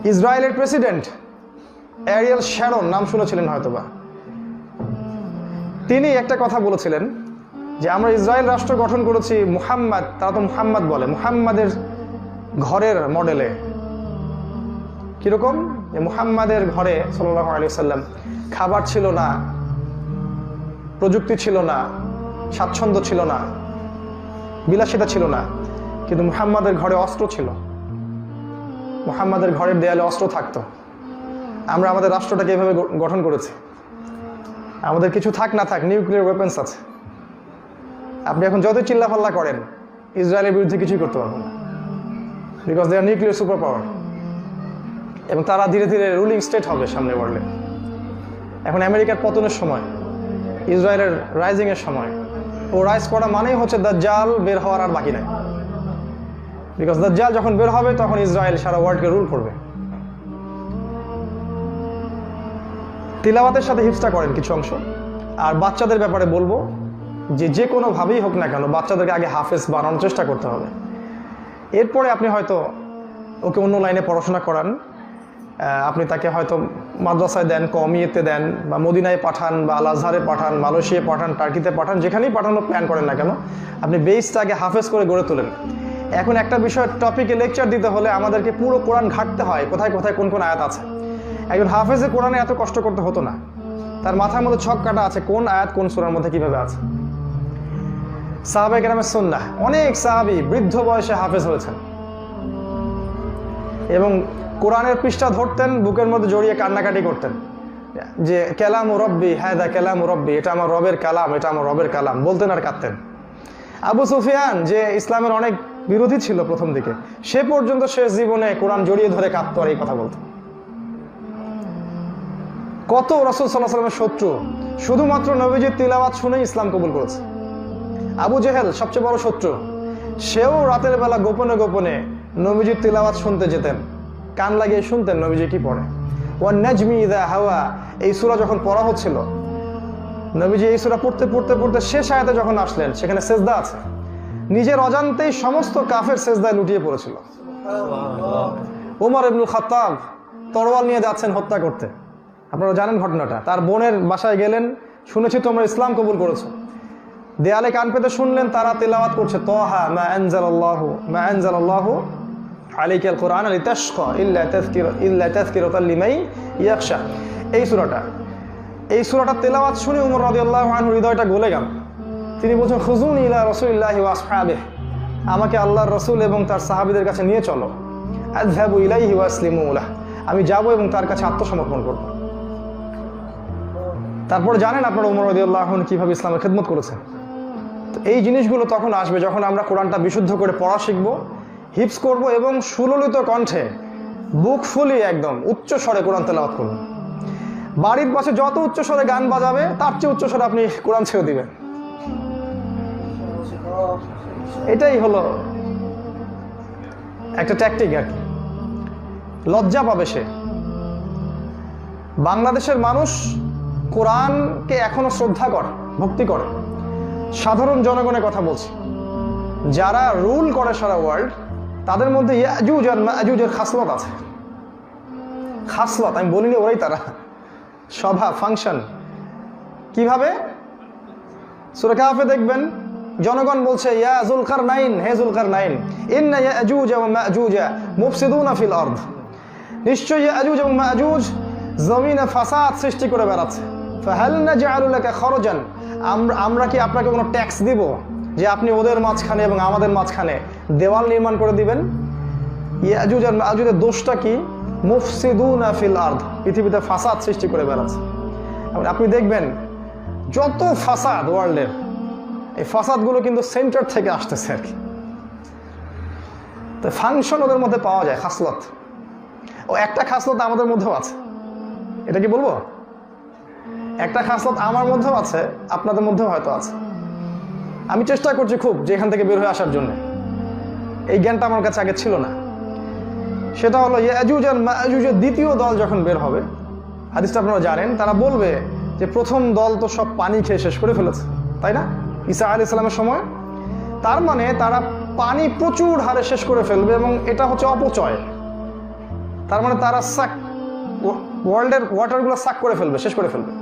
ইসরায়েলের president Ariel Sharon, নাম শুনেছিলেন হয়তোবা, তিনি একটা কথা বলেছিলেন যে আমরা ইসরায়েল রাষ্ট্র গঠন করেছি মুহাম্মদ, তারা তো মুহাম্মদ বলে, মুহাম্মাদের ঘরের মডেলে। কিরকম? যে মুহাম্মাদের ঘরে সাল্লাল্লাহু আলাইহি ওয়াসাল্লাম খাবার ছিল না, প্রযুক্তি ছিল না, স্বাচ্ছন্দ্য ছিল না, বিলাসিতা ছিল না, কিন্তু মুহাম্মাদের ঘরে অস্ত্র ছিল। মুহাম্মাদের ঘরের দেয়ালে অস্ত্র থাকতো। আমরা আমাদের রাষ্ট্রটাকে এভাবে গঠন করেছি। আমাদের কিছু থাক না থাক, নিউক্লিয়ার ওয়েপন্স আছে। আপনি এখন যতই চিল্লাফাল্লা করেন, ইসরায়েলের বিরুদ্ধে কিছুই করতে পারবেন না, because they are nuclear super power, এবং তারা ধীরে ধীরে রুলিং স্টেট হবে সামনে ওয়ার্ল্ডে। এখন আমেরিকার পতনের সময়, ইসরায়েলের রাইজিংয়ের সময়, ও রাইজ করা মানেই হচ্ছে দাজ্জাল বের হওয়ার আর বাকি নাই, বিকজ দাজ্জাল যখন বের হবে তখন ইসরায়েল সারা ওয়ার্ল্ডকে রুল করবে। তিলাওয়াতের সাথে হিফজটা করেন কিছু অংশ। আর বাচ্চাদের ব্যাপারে বলবো যে কোনোভাবেই হোক না কেন, বাচ্চাদেরকে আগে হাফেজ বানানোর চেষ্টা করতে হবে। এরপরে আপনি হয়তো ওকে অন্য লাইনে পড়াশোনা করান, আপনি তাকে হয়তো মাদ্রাসায় দেন, কওমিয়াতে দেন, বা মদিনায় পাঠান, বা আল আজহারে পাঠান, মালয়েশিয়ায় পাঠান, টার্কিতে পাঠান, যেখানেই পাঠানোর প্ল্যান করেন না কেন, আপনি বেসটা আগে হাফেজ করে গড়ে তোলেন। এখন একটা বিষয়ের টপিকে লেকচার দিতে হলে আমাদেরকে পুরো কোরআন ঘাঁটতে হয়, কোথায় কোথায় কোন কোন আয়াত আছে। একজন হাফেজে কোরআনে এত কষ্ট করতে হতো না, তার মাথার মধ্যে ছক কাটা আছে কোন আয়াত কোন সূরার মধ্যে কিভাবে আছে। সাহাবায়ে কেরামের সুন্নাহ, অনেক সাহাবী বৃদ্ধ বয়সে হাফেজ হয়েছেন এবং কোরআনের পৃষ্ঠা ধরতেন, বুকের মধ্যে জড়িয়ে কান্নাকাটি করতেন যে কালামু রব্বি হাদা কালামু রব্বি, এটা আমার রবের কালাম, এটা আমার রবের কালাম, বলতেন আর কাঁদতেন। আবু সুফিয়ান, যে ইসলামের অনেক বিরোধী ছিল প্রথম দিকে, সে পর্যন্ত শেষ জীবনে কোরআন জড়িয়ে ধরে কাঁদতো আর এই কথা বলতো। কত রাসূল সাল্লাল্লাহু আলাইহি ওয়াসাল্লামের শত্রু শুধুমাত্র নবীজির তিলাওয়াত শুনেই ইসলাম কবুল করেছে। আবু জেহেল সবচেয়ে বড় শত্রু, সেও রাতের বেলা গোপনে গোপনে নবীজির তিলাওয়াত শুনতে যেতেন, কান লাগিয়ে শুনতেন নবীজি কি পড়ে। ওয়ান নাজমি ইযা হাওয়া, এই সূরা যখন পড়া হচ্ছিল, নবীজি এই সূরা পড়তে পড়তে পড়তে শেষ আয়াতে যখন আসলেন, সেখানে সেজদা আছে, নিজের অজান্তেই সমস্ত কাফের সেজদায় লুটিয়ে পড়েছিল। ওমর ইবনুল খাত্তাব তরোয়াল নিয়ে যাচ্ছেন হত্যা করতে, আপনারা জানেন ঘটনাটা। তার বোনের বাসায় গেলেন, শুনেছি তোমরা ইসলাম কবুল করেছো। দেয়ালে কান পেতে শুনলেন তারা তেলাওয়াত করছে, তাহা মা আনজালাল্লাহু আলাইকাল কুরআন লিতাশকা ইল্লা তাযকিরাতাল লিমান ইয়াখশা। এই সূরাটা তেলাওয়াত শুনে ওমর রাদিয়াল্লাহু আনহু হৃদয়টা গলে গেল। তিনি বলছেন, খুজুনি ইলা রাসূলিল্লাহি ওয়া আসহাবিহি, আমাকে আল্লাহর রাসূল এবং তার সাহাবীদের কাছে নিয়ে চলো। আযহাবু ইলাইহি ওয়া আসলিমু লাহু, আমি যাব এবং তার কাছে আত্মসমর্পণ করব। তারপর জানেন আপনারা ওমর রাদিয়াল্লাহু আনহু কিভাবে ইসলামের খেদমত করেছেন। তো এই জিনিসগুলো তখন আসবে যখন আমরা কোরআনটা বিশুদ্ধ করে পড়া শিখবো, হিফজ করব এবং সুললিত কণ্ঠে বুক ফুলিয়ে একদম উচ্চ স্বরে কোরআন তেলাওয়াত করব। বাড়ির পাশে যত উচ্চ স্বরে গান বাজাবে তার চেয়ে উচ্চ স্বরে আপনি কোরআন ছেড়ে দিবেন। এটাই হলো একটা ট্যাকটিক আর কি। লজ্জা পাবে সে। বাংলাদেশের মানুষ কোরআনকে এখনো শ্রদ্ধা করে, ভক্তি করে। সাধারণ জনগণের কথা বলছি, যারা রুল করে সারা ওয়ার্ল্ড, তাদের মধ্যে ইয়াজুজ আর মাজুজের খাসলত আছে। খাসলত আমি বলিনি, ওরাই তারা, স্বভাব, ফাংশন। কিভাবে? সূরা কাহফে দেখবেন জনগণ বলছে, ইয়া যুলকারনাইন, হে যুলকারনাইন, ইন্না ইয়াজুজ ওয়া মাজুজ মুফসিদুনা ফিল আরদ, নিশ্চয়ই ইয়াজুজ এবং মাজুজ জমিনে ফাসাদ সৃষ্টি করে বেড়াচ্ছে। ফাহাল নাজআলু লাকা খরজান, আমরা কি আপনাকে কোনো ট্যাক্স দিব যে আপনি ওদের মাঝখানে এবং আমাদের মাঝখানে দেওয়াল নির্মাণ করে দিবেন? ইয়াজুজ আর মাজুজের দোষটা কি? মুফসিদুনা ফিল আরদ, পৃথিবীতে ফাসাদ সৃষ্টি করে বেড়াচ্ছে। আপনি দেখবেন যত ফাসাদ ওয়ার্ল্ডের, এই ফাসাদগুলো কিন্তু সেন্টার থেকে আসতেছে আর কি। তো ফাংশন ওদের মধ্যে পাওয়া যায়, খাসলত। ও একটা খাসলত আমাদের মধ্যেও আছে, এটা কি বলবো? একটা খাসলত আমার মধ্যেও আছে, আপনাদের মধ্যেও হয়তো আছে। আমি চেষ্টা করছি খুব যে এখান থেকে বের হয়ে আসার জন্য। এই জ্ঞানটা আমার কাছে আগে ছিল না। সেটা হলো ইয়াজুজ আর মাজুজের দ্বিতীয় দল যখন বের হবে, হাদিসটা আপনারা জানেন, তারা বলবে যে প্রথম দল তো সব পানি খেয়ে শেষ করে ফেলেছে, তাই না? ঈসা আলাইহিস সালামের সময়। তার মানে তারা পানি প্রচুর হারে শেষ করে ফেলবে এবং এটা হচ্ছে অপচয়। তার মানে তারা ওয়ার্ল্ডের ওয়াটারগুলো সাক করে ফেলবে, শেষ করে ফেলবে।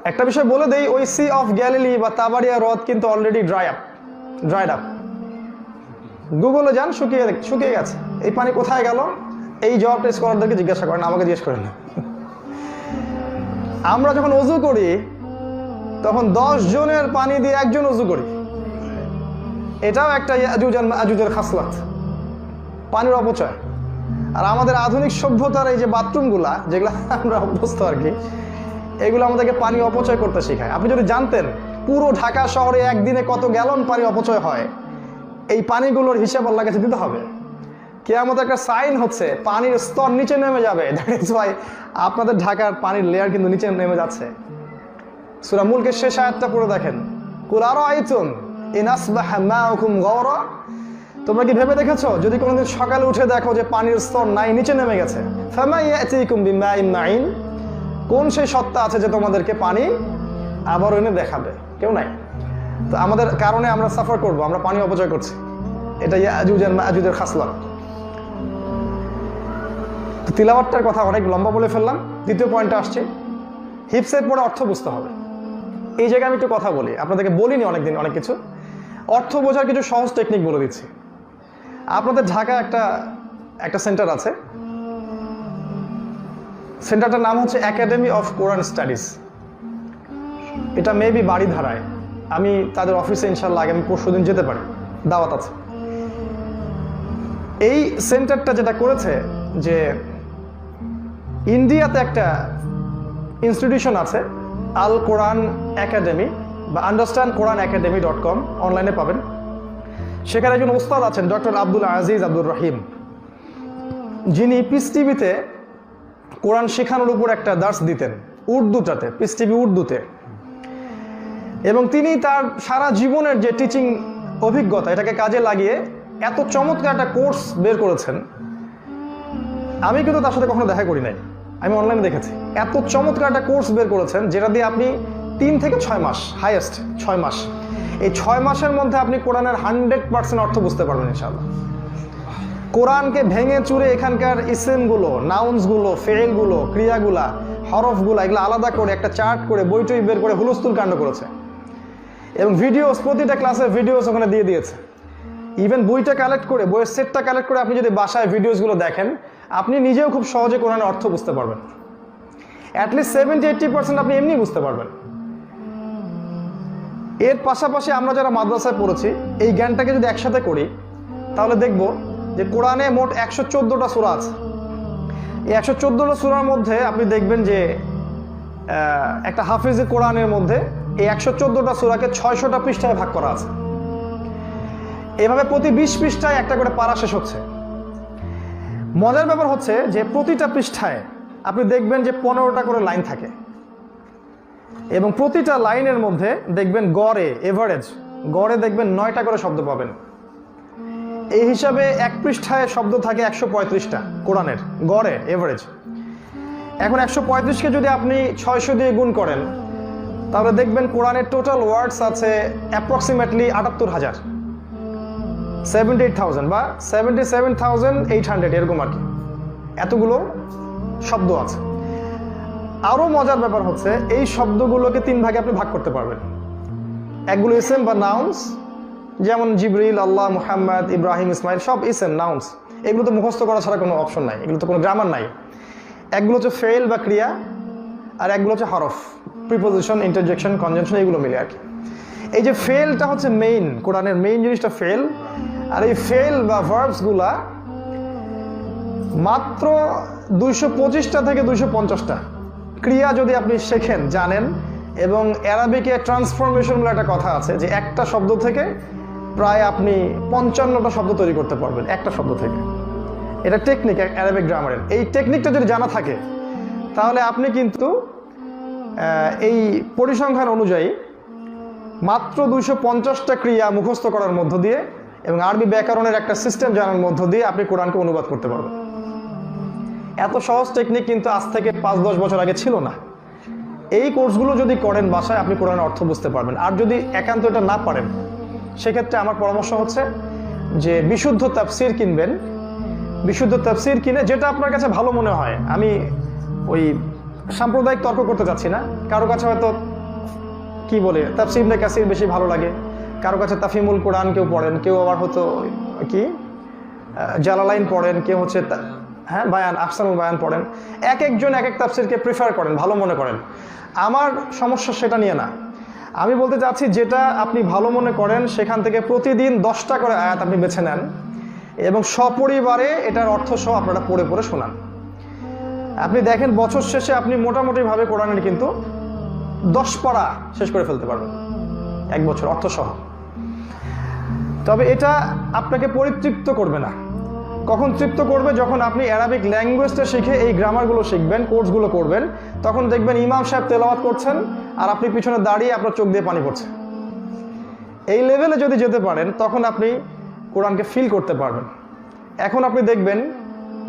একটা বিষয় বলে দেই, ওই সি অফ গ্যালিলি বা তাবারিয়া হ্রদ কিন্তু অলরেডি ড্রাইড আপ। গুগলে যান, শুকিয়ে গেছে। এই পানি কোথায় গেল? এই জবাবটা স্কলারদেরকে জিজ্ঞাসা করেন, আমাকে জিজ্ঞেস করেন না। আমরা যখন ওযু করি তখন 10 জনের পানি দিয়ে একজন ওযু করি। এটাও একটা ইয়াজুজ আর মাজুজের খাসলাত, পানির অপচয়। আর আমাদের আধুনিক সভ্যতার এই যে বাথরুমগুলা, যেগুলো আমরা অভ্যস্ত আর কি, এগুলো আমাদেরকে পানি অপচয় করতে শেখায়। আপনি যদি জানতেন পুরো ঢাকা শহরে একদিনে কত গ্যালন পানি অপচয় হয়, এই পানিগুলোর হিসাব আল্লাহর কাছে দিতে হবে। কিয়ামত একটা সাইন হচ্ছে, পানির স্তর নিচে নেমে যাবে। দ্যাট ইজ ওয়াই আপনাদের ঢাকার পানির লেয়ার কিন্তু নিচে নেমে যাচ্ছে। সূরা মুলকের শেষ আয়াতটা পড়ে দেখেন, কুল আরাআইতুম ইন আসবাহা মাউকুম গাওরা, তোমরা কি ভেবে দেখেছো যদি কোনোদিন সকালে উঠে দেখো যে পানির স্তর নাই, নিচে নেমে গেছে, ফামা ইয়াতিকুম বিমাইন মাইন, কোন সেই সত্তা আছে যে তোমাদেরকে পানি আবার এনে দেখাবে? কেউ নাই। তো আমাদের কারণে আমরা সাফার করব, আমরা পানি অপচয় করছি। এটা ইয়াজুজ আর মাজুজের খাসলাত। তো তিলাওয়াতটার কথা অনেক লম্বা বলে ফেললাম। দ্বিতীয় পয়েন্টে আসছে, হিফজের পরে অর্থ বুঝতে হবে। এই জায়গায় আমি একটু কথা বলি, আপনাদেরকে বলিনি অনেকদিন অনেক কিছু। অর্থ বোঝার কিছু সহজ টেকনিক বলে দিচ্ছি। আপনাদের ঢাকা একটা সেন্টার আছে, সেন্টারটার নাম হচ্ছে একাডেমি অফ কোরআন স্টাডিজ। এটা মেবি বাড়িধারায়। আমি তাদের অফিসে ইনশাল্লাহ আগামী পরশুদিন যেতে পারি, দাওয়াত আছে। এই সেন্টারটা যেটা করেছে যে ইন্ডিয়াতে একটা ইনস্টিটিউশন আছে, আল কোরআন একাডেমি বা understandquranacademy.com, অনলাইনে পাবেন। সেখানে একজন ওস্তাদ আছেন, ডক্টর আব্দুল আজিজ আব্দুর রহিম, যিনি পিস টিভিতে কোরআন শেখানোর উপর একটা দার্স দিতেন উর্দুটাতে, পিস টিভি উর্দুতে। এবং তিনি তার সারা জীবনের যে টিচিং অভিজ্ঞতা, এটাকে কাজে লাগিয়ে এত চমৎকার একটা কোর্স বের করেছেন। আমি কিন্তু তার সাথে কখনো দেখা করি নাই, আমি অনলাইনে দেখেছি। এত চমৎকার একটা কোর্স বের করেছেন যেটা দিয়ে আপনি 3 থেকে 6 মাস, হাইয়েস্ট 6 মাস, এই 6 মাসের মধ্যে আপনি কোরআনের 100% অর্থ বুঝতে পারবেন ইনশাআল্লাহ। কোরআনকে ভেঙে চুরে এখানকার ইসেমগুলো, নাউন্সগুলো, ফেলগুলো, ক্রিয়াগুলা, হরফগুলো, এগুলো আলাদা করে একটা চার্ট করে বইটই বের করে হুলস্থুল কাণ্ড করেছে। এবং ভিডিওস, প্রতিটা ক্লাসের ভিডিওস ওখানে দিয়ে দিয়েছে। ইভেন বইটা কালেক্ট করে, বইয়ের সেটটা কালেক্ট করে আপনি যদি বাসায় ভিডিওসগুলো দেখেন, আপনি নিজেও খুব সহজে কোরআনের অর্থ বুঝতে পারবেন। অ্যাটলিস্ট 70-80% আপনি এমনি বুঝতে পারবেন। এর পাশাপাশি আমরা যারা মাদ্রাসায় পড়েছি, এই জ্ঞানটাকে যদি একসাথে করি তাহলে দেখব যে কোরআনে মোট 114টা সূরা আছে। এই 114টা সূরার মধ্যে আপনি দেখবেন যে একটা হাফিজে কোরআনের মধ্যে এই 114টা সূরাকে 600টা পৃষ্ঠায় ভাগ করা আছে। এভাবে প্রতি 20 পৃষ্ঠায় একটা করে পারা শেষ হচ্ছে। মজার ব্যাপার হচ্ছে যে প্রতিটা পৃষ্ঠায় আপনি দেখবেন যে 15টা করে লাইন থাকে, এবং প্রতিটা লাইনের মধ্যে দেখবেন গড়ে দেখবেন 9টা করে শব্দ পাবেন। এই হিসাবে এক পৃষ্ঠায় শব্দ থাকে 135টা কোরআনের, গড়ে এভারেজ। এখন 135কে যদি আপনি 600 দিয়ে গুণ করেন তাহলে দেখবেন কোরআনের টোটাল ওয়ার্ডস আছে অ্যাপ্রক্সিমেটলি 78,000, 78,000 বা 77,800 এরকম আর কি। এতগুলো শব্দ আছে। আরও মজার ব্যাপার হচ্ছে এই শব্দগুলোকে 3 ভাগে আপনি ভাগ করতে পারবেন। একগুলো ইসেম বা নাউন্স, যেমন জিবরিল, আল্লাহ, মুহাম্মদ, ইব্রাহিম, ইসমাইল, সব ইসেম নাউন্স। এগুলো তো মুখস্থ করা ছাড়া কোনো অপশন নাই, এগুলো তো কোনো গ্রামার নাই। একগুলো হচ্ছে ফেল বা ক্রিয়া, আর একগুলো হচ্ছে হরফ, প্রিপোজিশন, ইন্টারজেকশন, কনজাংশন, এগুলো মিলে আর কি। এই যে ফেলটা হচ্ছে মেইন, কোরআনের মেইন জিনিসটা ফেল। আর এই ফেল বা ভার্বসগুলা মাত্র 225টা থেকে 250টা ক্রিয়া যদি আপনি শেখেন, জানেন, এবং অ্যারাবিকে ট্রান্সফরমেশন বলে একটা কথা আছে যে একটা শব্দ থেকে প্রায় আপনি 55টা শব্দ তৈরি করতে পারবেন একটা শব্দ থেকে। এটা টেকনিক অ্যারাবিক গ্রামারের। এই টেকনিকটা যদি জানা থাকে তাহলে আপনি কিন্তু এই পরিসংখ্যান অনুযায়ী মাত্র 250টা ক্রিয়া মুখস্থ করার মধ্য দিয়ে এবং আরবি ব্যাকরণের একটা সিস্টেম জানার মধ্য দিয়ে আপনি কোরআনকে অনুবাদ করতে পারবেন। এত সহজ টেকনিক কিন্তু আজ থেকে 5-10 বছর আগে ছিল না। এই কোর্সগুলো যদি করেন বাসায়, আপনি কোরআনের অর্থ বুঝতে পারবেন। আর যদি একান্ত এটা না পারেন, সেক্ষেত্রে আমার পরামর্শ হচ্ছে যে বিশুদ্ধ তাফসির কিনবেন, বিশুদ্ধ তাফসীর কিনে যেটা আপনার কাছে ভালো মনে হয়। আমি ওই সাম্প্রদায়িক তর্ক করতে চাচ্ছি না। কারো কাছে হয়তো কি বলে তাফসীর ইবনে কাসির বেশি ভালো লাগে, কারো কাছে তাফহিমুল কোরআন কেউ পড়েন, কেউ আবার হয়তো কি জালালাইন পড়েন, কেউ হচ্ছে বায়ান আহসানুল বায়ান পড়েন। এক একজন এক এক তাফসীরকে প্রিফার করেন, ভালো মনে করেন। আমার সমস্যা সেটা নিয়ে না। আমি বলতে চাচ্ছি যেটা আপনি ভালো মনে করেন সেখান থেকে প্রতিদিন 10টা করে আয়াত আপনি বেছে নেন এবং সপরিবারে এটার অর্থ সহ আপনারা পড়ে পড়ে শোনান। আপনি দেখেন বছর শেষে আপনি মোটামুটিভাবে কোরআনের কিন্তু 10 পারা শেষ করে ফেলতে পারবেন এক বছর অর্থ সহ। তবে এটা আপনাকে পরিতৃপ্ত করবে না। কখন তৃপ্ত করবে? যখন আপনি অ্যারাবিক ল্যাঙ্গুয়েজটা শিখে এই গ্রামারগুলো শিখবেন, কোর্সগুলো করবেন, তখন দেখবেন ইমাম সাহেব তেলাওয়াত করছেন আর আপনি পিছনে দাঁড়িয়ে আপনার চোখ দিয়ে পানি পড়ছে। এই লেভেলে যদি যেতে পারেন তখন আপনি কোরআনকে ফিল করতে পারবেন। এখন আপনি দেখবেন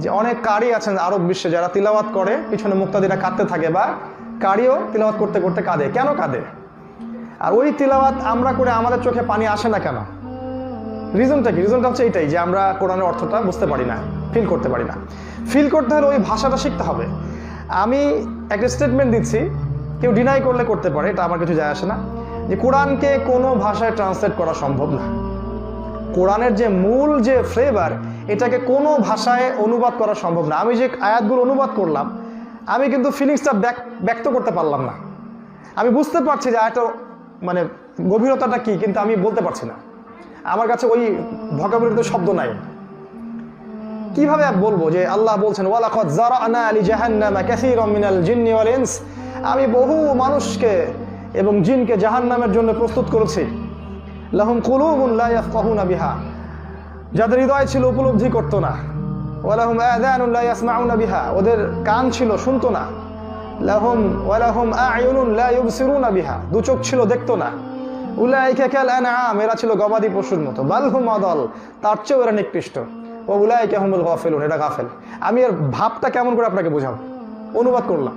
যে অনেক কারি আছেন আরব বিশ্বে যারা তিলাওয়াত করে, পিছনে মুক্তাদিরা কাঁদতে থাকে, বা কারিও তিলাওয়াত করতে করতে কাঁদে। কেন কাঁদে? আর ওই তিলাওয়াত আমরা করে আমাদের চোখে পানি আসে না কেন? রিজনটা কি? রিজনটা হচ্ছে এইটাই যে আমরা কোরআনের অর্থটা বুঝতে পারি না, ফিল করতে পারি না। ফিল করতে হলে ওই ভাষাটা শিখতে হবে। আমি একটা স্টেটমেন্ট দিচ্ছি, কেউ ডিনাই করলে করতে পারে, এটা আমার কিছু যায় আসে না, যে কোরআনকে কোনো ভাষায় ট্রান্সলেট করা সম্ভব না। কোরআনের যে মূল যে ফ্লেভার, এটাকে কোনো ভাষায় অনুবাদ করা সম্ভব না। আমি যে আয়াতগুলো অনুবাদ করলাম, আমি কিন্তু ফিলিংসটা ব্যক্ত করতে পারলাম না। আমি বুঝতে পারছি যে আয়াতটা মানে গভীরতাটা কি, কিন্তু আমি বলতে পারছি না। আমার কাছে ওই ভোকাবুলারিতে শব্দ নাই। কিভাবে বলবো যে আল্লাহ বলছেন ওয়ালাকাদ যারানা লিজাহান্নামা কাসীরাম মিনাল জিন্নি ওয়াল ইনস, আমি বহু মানুষকে এবং জিনকে জাহান্নামের জন্য প্রস্তুত করেছি। লাহুম কুলুবুন লা ইয়াফকাহুনা বিহা, যাদের হৃদয় ছিল উপলব্ধি করতো না। ওয়ালাহুম আযানুন লা ইয়াসমাউনা বিহা, ওদের কান ছিল শুনতো না। ওয়ালাহুম আ'য়ুনুন লা ইউবসিরুনা বিহা, দু চোখ ছিল দেখতো না। উলাইকা কাল আনআম, এরা ছিল গবাদি পশুর মতো। বাল হুম আদাল, তার চেয়েও এরা নিকৃষ্ট। ওয়া উলাইকা হুমুল গাফিলুন, এটা গাফেল। আমি এর ভাবটা কেমন করে আপনাকে বোঝাবো? অনুবাদ করলাম।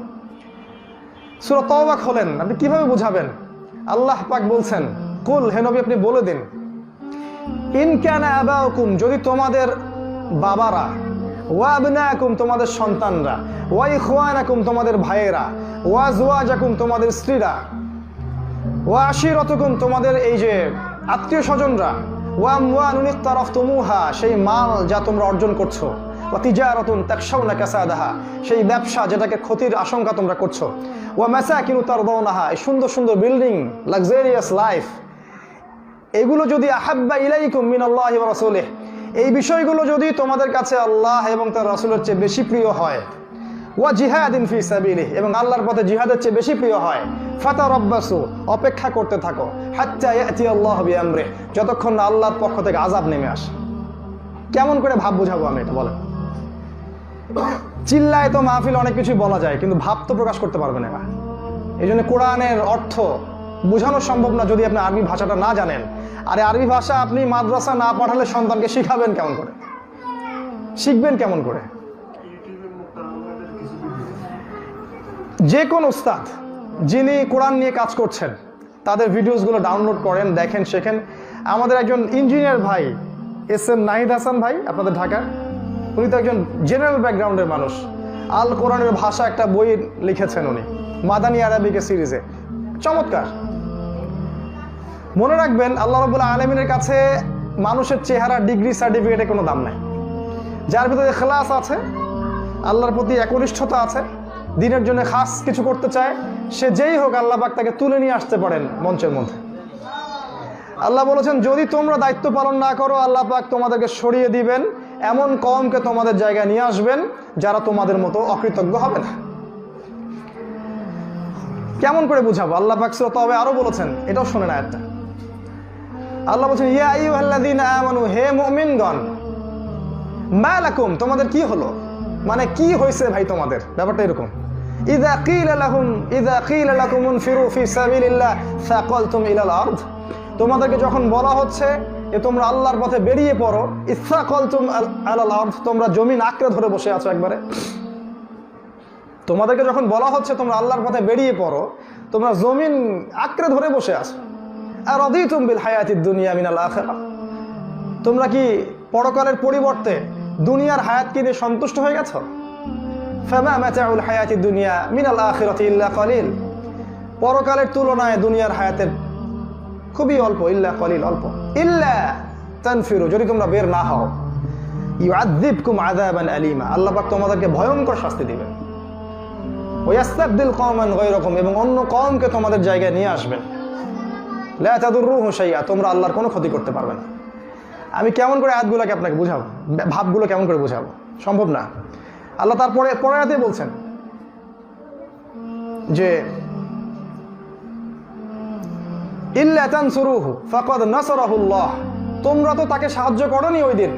সূরা তাওবা খোলেন, আপনি কিভাবে বোঝাবেন? আল্লাহ পাক বলছেন, কুল, হে নবী আপনি বলে দিন, ইন কানা আবাউকুম, যদি তোমাদের বাবারা, ওয়া আবনাকুম তোমাদের সন্তানরা, ওয়া ইখওয়ানাকুম তোমাদের ভাইয়েরা, ওয়া আজওয়াজাকুম তোমাদের স্ত্রীরা, ওয়া আশিরাতুকুম তোমাদের এই যে আত্মীয় স্বজনরা, ওয়া আমওয়ালুন ইকতারাফতুমুহা সেই মাল যা তোমরা অর্জন করছো, ওয়া তিজারাতুন তাকশাউনা কাসাদাহা সেই ব্যবসা যেটাকে ক্ষতির আশঙ্কা তোমরা করছো, ওয়া মাসাকিনু তারদাউনাহা এই সুন্দর সুন্দর বিল্ডিং, লাক্সারিয়াস লাইফ, এগুলো যদি আহাব্বা ইলাইকুম মিনাল্লাহি ওয়া রাসূলিহি, এই বিষয়গুলো যদি তোমাদের কাছে আল্লাহ এবং তার রাসূলের চেয়ে বেশি প্রিয় হয়, ওয়া জিহাদিন ফি সাবিলিহি এবং আল্লাহর পথে জিহাদের চেয়ে বেশি প্রিয় হয়, ফাতারাব্বাসু অপেক্ষা করতে থাকো, হাত্তা ইয়াতি আল্লাহু বিআমরিহি যতক্ষণ না আল্লাহর পক্ষ থেকে আযাব নেমে আসে। কেমন করে ভাব বুঝাবো আমি এটা বলেন? চিল্লায় তো মাহফিল অনেক কিছুই বলা যায়, কিন্তু ভাব তো প্রকাশ করতে পারবে না। এই জন্য কোরআনের অর্থ বোঝানো সম্ভব না যদি আপনি আরবি ভাষাটা না জানেন। আর আরবি ভাষা আপনি মাদ্রাসা না পাঠালে সন্তানকে শিখাবেন কেমন করে? শিখবেন কেমন করে? যে কোন উস্তাদ যিনি কোরআন নিয়ে কাজ করছেন তাদের ভিডিওসগুলো ডাউনলোড করেন, দেখেন, শেখেন। আমাদের একজন ইঞ্জিনিয়ার ভাই SM নাহিদ হাসান ভাই, আপনাদের ঢাকা, উনি তো একজন জেনারেল ব্যাকগ্রাউন্ডের মানুষ। আল কোরআনের ভাষা একটা বই লিখেছেন উনি, মাদানী আরাবিকের সিরিজে, চমৎকার। মনে রাখবেন আল্লাহ রাব্বুল আলামিনের কাছে মানুষের চেহারা, ডিগ্রি, সার্টিফিকেটে কোনো দাম নাই। যার ভিতরে ইখলাস আছে, আল্লাহর প্রতি একনিষ্ঠতা আছে, দিনের জন্য খাস কিছু করতে চায়, সে যেই হোক আল্লাহ পাক তাকে তুলে নিয়ে আসতে পারেন মঞ্চের মধ্যে। আল্লাহ বলেছেন যদি তোমরা দায়িত্ব পালন না করো আল্লাহ পাক তোমাদেরকে সরিয়ে দিবেন, এমন কওমকে তোমাদের জায়গায় নিয়ে আসবেন যারা তোমাদের মতো অকৃতজ্ঞ হবে না। কেমন করে বুঝাবো? আল্লাহ পাক সূরা তাওবা আরো বলেছেন, এটাও শুনেন আয়াতটা। আল্লাহ বলেছেন ইয়া আইয়ুহাল্লাযীনা আমানু, হে মুমিনগণ, মা লাকুম তোমাদের কি হলো, মানে কি হয়েছে ভাই তোমাদের? ব্যাপারটা এরকম, ইযা কিলা লাকুম ইনফিরু ফি সাবিলিল্লাহ সাকালতুম ইলাল আরদ, তোমাদেরকে যখন বলা হচ্ছে যে তোমরা আল্লাহর পথে বেরিয়ে পড়ো, ইসসাকালতুম আলাল আরদ তোমরা জমিন আঁকড়ে ধরে বসে আছো। একবারে তোমাদেরকে যখন বলা হচ্ছে তোমরা আল্লাহর পথে বেরিয়ে পড়ো, তোমরা জমিন আঁকড়ে ধরে বসে আছো। আর রাদিতুম বিল হায়াতিদ দুনিয়া মিনাল আখিরাহ, তোমরা কি পরকালের পরিবর্তে দুনিয়ার হায়াত কি দিয়ে সন্তুষ্ট হয়ে গেছো? ফামা মাতাউল হায়াতিদ দুনিয়া মিনাল আখিরাতি ইল্লা কলিল। পরকালের তুলনায় দুনিয়ার হায়াতের খুবই অল্প, ইল্লা কলিল, অল্প। ইল্লা তানফিরু, যদি তোমরা বের না হও, ইউআযযিবকুম আযাবান আলীমা, আল্লাহ পাক তোমাদেরকে ভয়ঙ্কর শাস্তি দিবেন। ওয়ায়াস্তাবদিল কওমান গায়রাকুম, এবং অন্য কওমকে তোমাদের জায়গায় নিয়ে আসবেন। লা তাদুররুহু শাইআ, তোমরা আল্লাহর কোনো ক্ষতি করতে পারবে না। আমি কেমন করে আয়াতগুলোকে আপনাকে বুঝাবো, ভাবগুলো কেমন করে বুঝাবো? সম্ভব না। আল্লাহ তারপরে পরের আয়াতে বলছেন যে ইল্লা তানসুরুহু ফাকাদ নাসারাহুল্লাহ, তোমরা তো তাকে সাহায্য করোনি ওই দিন,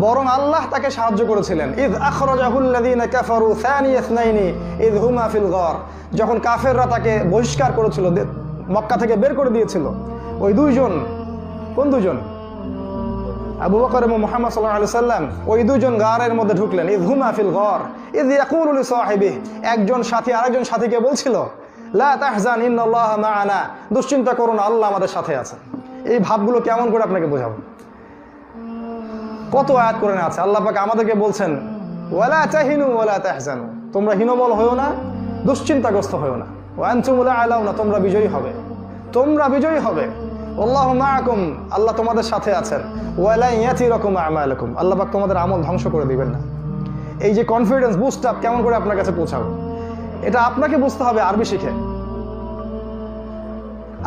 বরং আল্লাহ তাকে সাহায্য করেছিলেন। ইয আখরাজাহুল্লাযীনা কাফারু সানিয়া ইসনাইনি ইয হুমা ফিল গার, যখন কাফেররা তাকে বহিষ্কার করেছিল, মক্কা থেকে বের করে দিয়েছিল, ওই দুইজন, কোন দুজন? আবু বকর এবং মুহাম্মদ সাল্লাল্লাহু আলাইহি সাল্লাম, ওই দুইজন গারের মধ্যে ঢুকলেন। ইয হুমা ফিল গার ইয ইয়াকুলু লিসাহিবিহি, একজন সাথী আরেকজন সাথীকে বলছিল লা তাহজান ইন্নাল্লাহা মা'ানা, দুশ্চিন্তা করো না, আল্লাহ আমাদের সাথে আছেন। এই ভাবগুলো কেমন করে আপনাকে বোঝাবো? কত আয়াত কোরআনে আছে। আল্লাহ পাক আমাদেরকে বলছেন ওয়ালা তাহিনু ওয়ালা তাহজানু, তোমরা হীনবল হয়ো না, দুশ্চিন্তাগ্রস্ত হয়ো না। ওয়া আনতুমুল আ'লাউনা, তোমরা বিজয়ী হবে, তোমরা বিজয়ী হবে। আল্লাহু মা'আকুম, আল্লাহ তোমাদের সাথে আছেন। ওয়ালা ইয়াতিরাকুম আমালাকুম, আল্লাহ পাক তোমাদের আমল ধ্বংস করে দিবেন না। এই যে কনফিডেন্স বুস্ট আপ কেমন করে আপনার কাছে পৌঁছাবো, এটা আপনাকে বুঝতে হবে আরবি শিখে।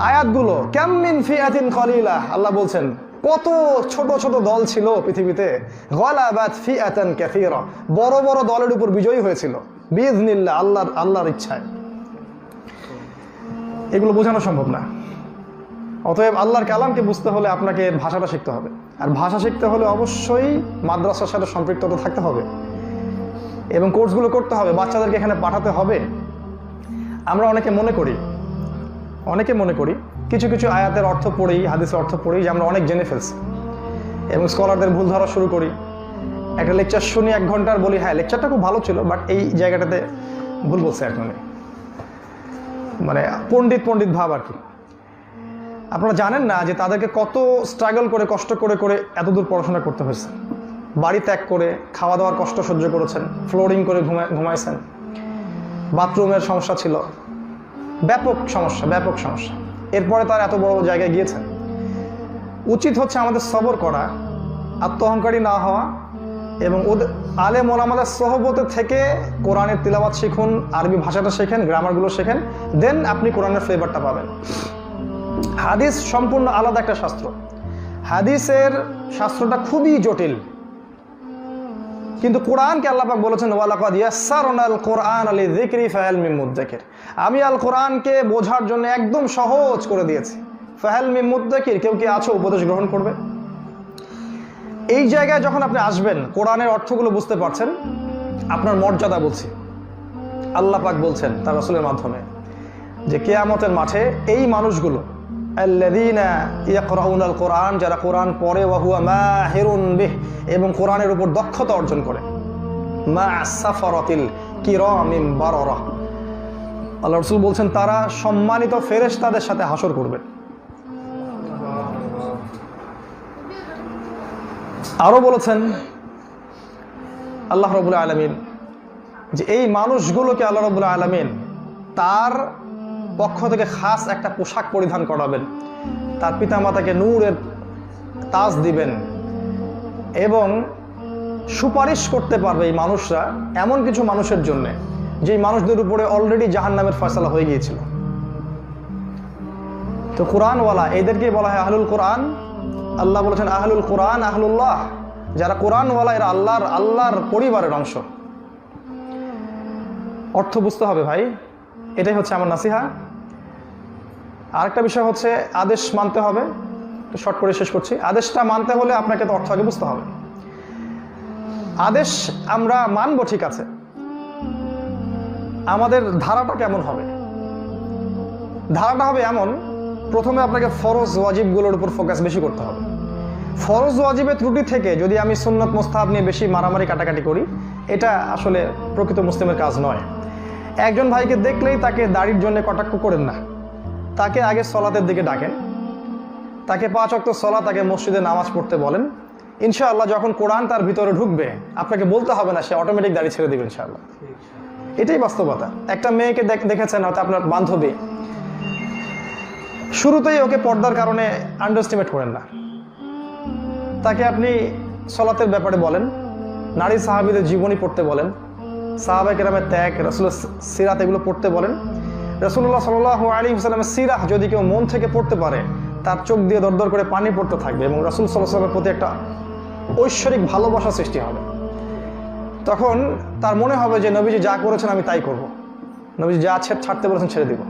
আয়াতগুলো কাম মিন ফিআতিন কলিলা, আল্লাহ বলছেন কত ছোট ছোট দল ছিল পৃথিবীতে, গালাবাত ফিআতান কাসীরা, বড় বড় দলের উপর বিজয়ী হয়েছিল বিইজনিল্লাহ, আল্লাহর ইচ্ছায়। এগুলো বোঝানো সম্ভব না। অতএব আল্লাহর কালামকে বুঝতে হলে আপনাকে ভাষাটা শিখতে হবে, আর ভাষা শিখতে হলে অবশ্যই মাদ্রাসার সাথে সম্পৃক্ততা থাকতে হবে এবং কোর্সগুলো করতে হবে, বাচ্চাদেরকে এখানে পাঠাতে হবে। আমরা অনেকে মনে করি কিছু কিছু আয়াতের অর্থ পড়েই, হাদিসের অর্থ পড়েই যে আমরা অনেক জেনে ফেলছি, এবং স্কলারদের ভুল ধরা শুরু করি। একটা লেকচার শুনি 1 ঘন্টার, বলি হ্যাঁ লেকচারটা খুব ভালো ছিল, বাট এই জায়গাটাতে ভুল বলছে এখন, মানে পণ্ডিত ভাব আর কি। আপনারা জানেন না যে তাদেরকে কত স্ট্রাগল করে, কষ্ট করে করে এতদূর পড়াশোনা করতে হয়েছে। বাড়ি ত্যাগ করে, খাওয়া দাওয়ার কষ্ট সহ্য করেছেন, ফ্লোরিং করে ঘুমাইছেন, বাথরুমের সমস্যা ছিল, ব্যাপক সমস্যা। এরপরে তার এত বড় জায়গায় গিয়েছেন। উচিত হচ্ছে আমাদের সবর করা, আত্মঅহংকারী না হওয়া, এবং আলেম ওলামাদের সোহবতে থেকে কোরআনের তিলাওয়াত শিখুন, আরবি ভাষাটা শেখেন, গ্রামারগুলো শেখেন, দেন আপনি কোরআনের ফ্লেভারটা পাবেন। হাদিস সম্পূর্ণ আলাদা একটা শাস্ত্র। হাদিসের শাস্ত্রটা খুবই জটিল, কিন্তু কোরআনকে আল্লাহ পাক বলেছেন ওয়ালাকাদ ইয়াসসারনাল কোরআন লিযিকরি ফাহাল মিন মুদ্দাকির, আমি আল কোরআনকে বোঝার জন্য একদম সহজ করে দিয়েছি। ফাহাল মিন মুদ্দাকির, কেউ কি আছো উপদেশ গ্রহণ করবে? এই জায়গায় যখন আপনি আসবেন, কোরআনের অর্থগুলো বুঝতে পারছেন, আপনার মর্যাদা বলছি। আল্লাহ পাক বলছেন তার রাসূলের মাধ্যমে যে কিয়ামতের মাঠে এই মানুষগুলো আল্লাযীনা ইয়াকরাউনাল কোরআন, যারা কোরআন পড়ে, ওয়া হুয়া মাহিরুন বিহ, এবং কোরআনের উপর দক্ষতা অর্জন করে, মা সাফারাতিল কিরামিন বারারা, আল্লাহ রাসূল বলছেন তারা সম্মানিত ফেরেশতাদের সাথে হাসর করবে। আরো বলেছেন আল্লাহ রাব্বুল আলামিন যে এই মানুষগুলোকে আল্লাহ রাব্বুল আলামিন তার পক্ষ থেকে খাস একটা পোশাক পরিধান করাবেন, তার পিতামাতাকে নূরের তাজ দিবেন, এবং সুপারিশ করতে পারবে এই মানুষরা এমন কিছু মানুষের জন্য যেই মানুষদের উপরে অলরেডি জাহান্নামের ফয়সালা হয়ে গিয়েছিল। তো কোরআনওয়ালা এদেরকে বলা হয় আহলুল কোরআন। আল্লাহ বলেছেন আহলুল কোরআন আহলুল্লাহ, যারা কোরআনওয়ালা এরা আল্লাহর পরিবারের অংশ। অর্থ বুঝতে হবে ভাই, এটাই হচ্ছে আমার নাসিহা। আরেকটা বিষয় হচ্ছে আদেশ মানতে হবে। তো শর্ট করে শেষ করছি। আদেশটা মানতে হলে আপনাকে তো অর্থ আগে বুঝতে হবে। আদেশ আমরা মানবো ঠিক আছে, আমাদের ধারাটা কেমন হবে? ধারাটা হবে এমন, প্রথমে আপনাকে ফরজ ওয়াজিবগুলোর উপর ফোকাস বেশি করতে হবে। ফরজ ওয়াজিবের ত্রুটি থেকে যদি আমি সুন্নত মুস্তাহাব নিয়ে বেশি মারামারি কাটাকাটি করি, এটা আসলে প্রকৃত মুসলিমের কাজ নয়। একজন ভাইকে দেখলেই তাকে দাড়ির জন্য কটাক্ষ করেন না, তাকে আগে সলাতের দিকে ডাকেন, তাকে 5 ওয়াক্ত সলাত, তাকে মসজিদে নামাজ পড়তে বলেন, ইনশাআল্লাহ যখন কোরআন তার ভিতরে ঢুকবে আপনাকে বলতে হবে না, সে অটোমেটিক দাড়ি ছেড়ে দিবে ইনশাআল্লাহ। এটাই বাস্তবতা। একটা মেয়েকে দেখেছেন হয়তো আপনার বান্ধবী, শুরুতেই ওকে পর্দার কারণে আন্ডারস্টিমেট করেন না। তাকে আপনি সলাতের ব্যাপারে বলেন, নারী সাহাবীদের জীবনী পড়তে বলেন, সাহাবায়ে কেরামের ত্যাগ, রাসূলের সিরাত এগুলো পড়তে বলেন। রাসূলুল্লাহ সাল্লাল্লাহু আলাইহি ওয়াসাল্লামের সিরাহ যদি কেউ মন থেকে পড়তে পারে, তার চোখ দিয়ে দরদর করে পানি পড়তে থাকবে এবং রাসূল সাল্লাল্লাহু আলাইহি ওয়াসাল্লামের প্রতি একটা ঐশ্বরিক ভালোবাসা সৃষ্টি হবে। তখন তার মনে হবে যে নবীজি যা করেছেন আমি তাই করব, নবীজি যা ছাড়তে বলেছেন ছেড়ে দিব।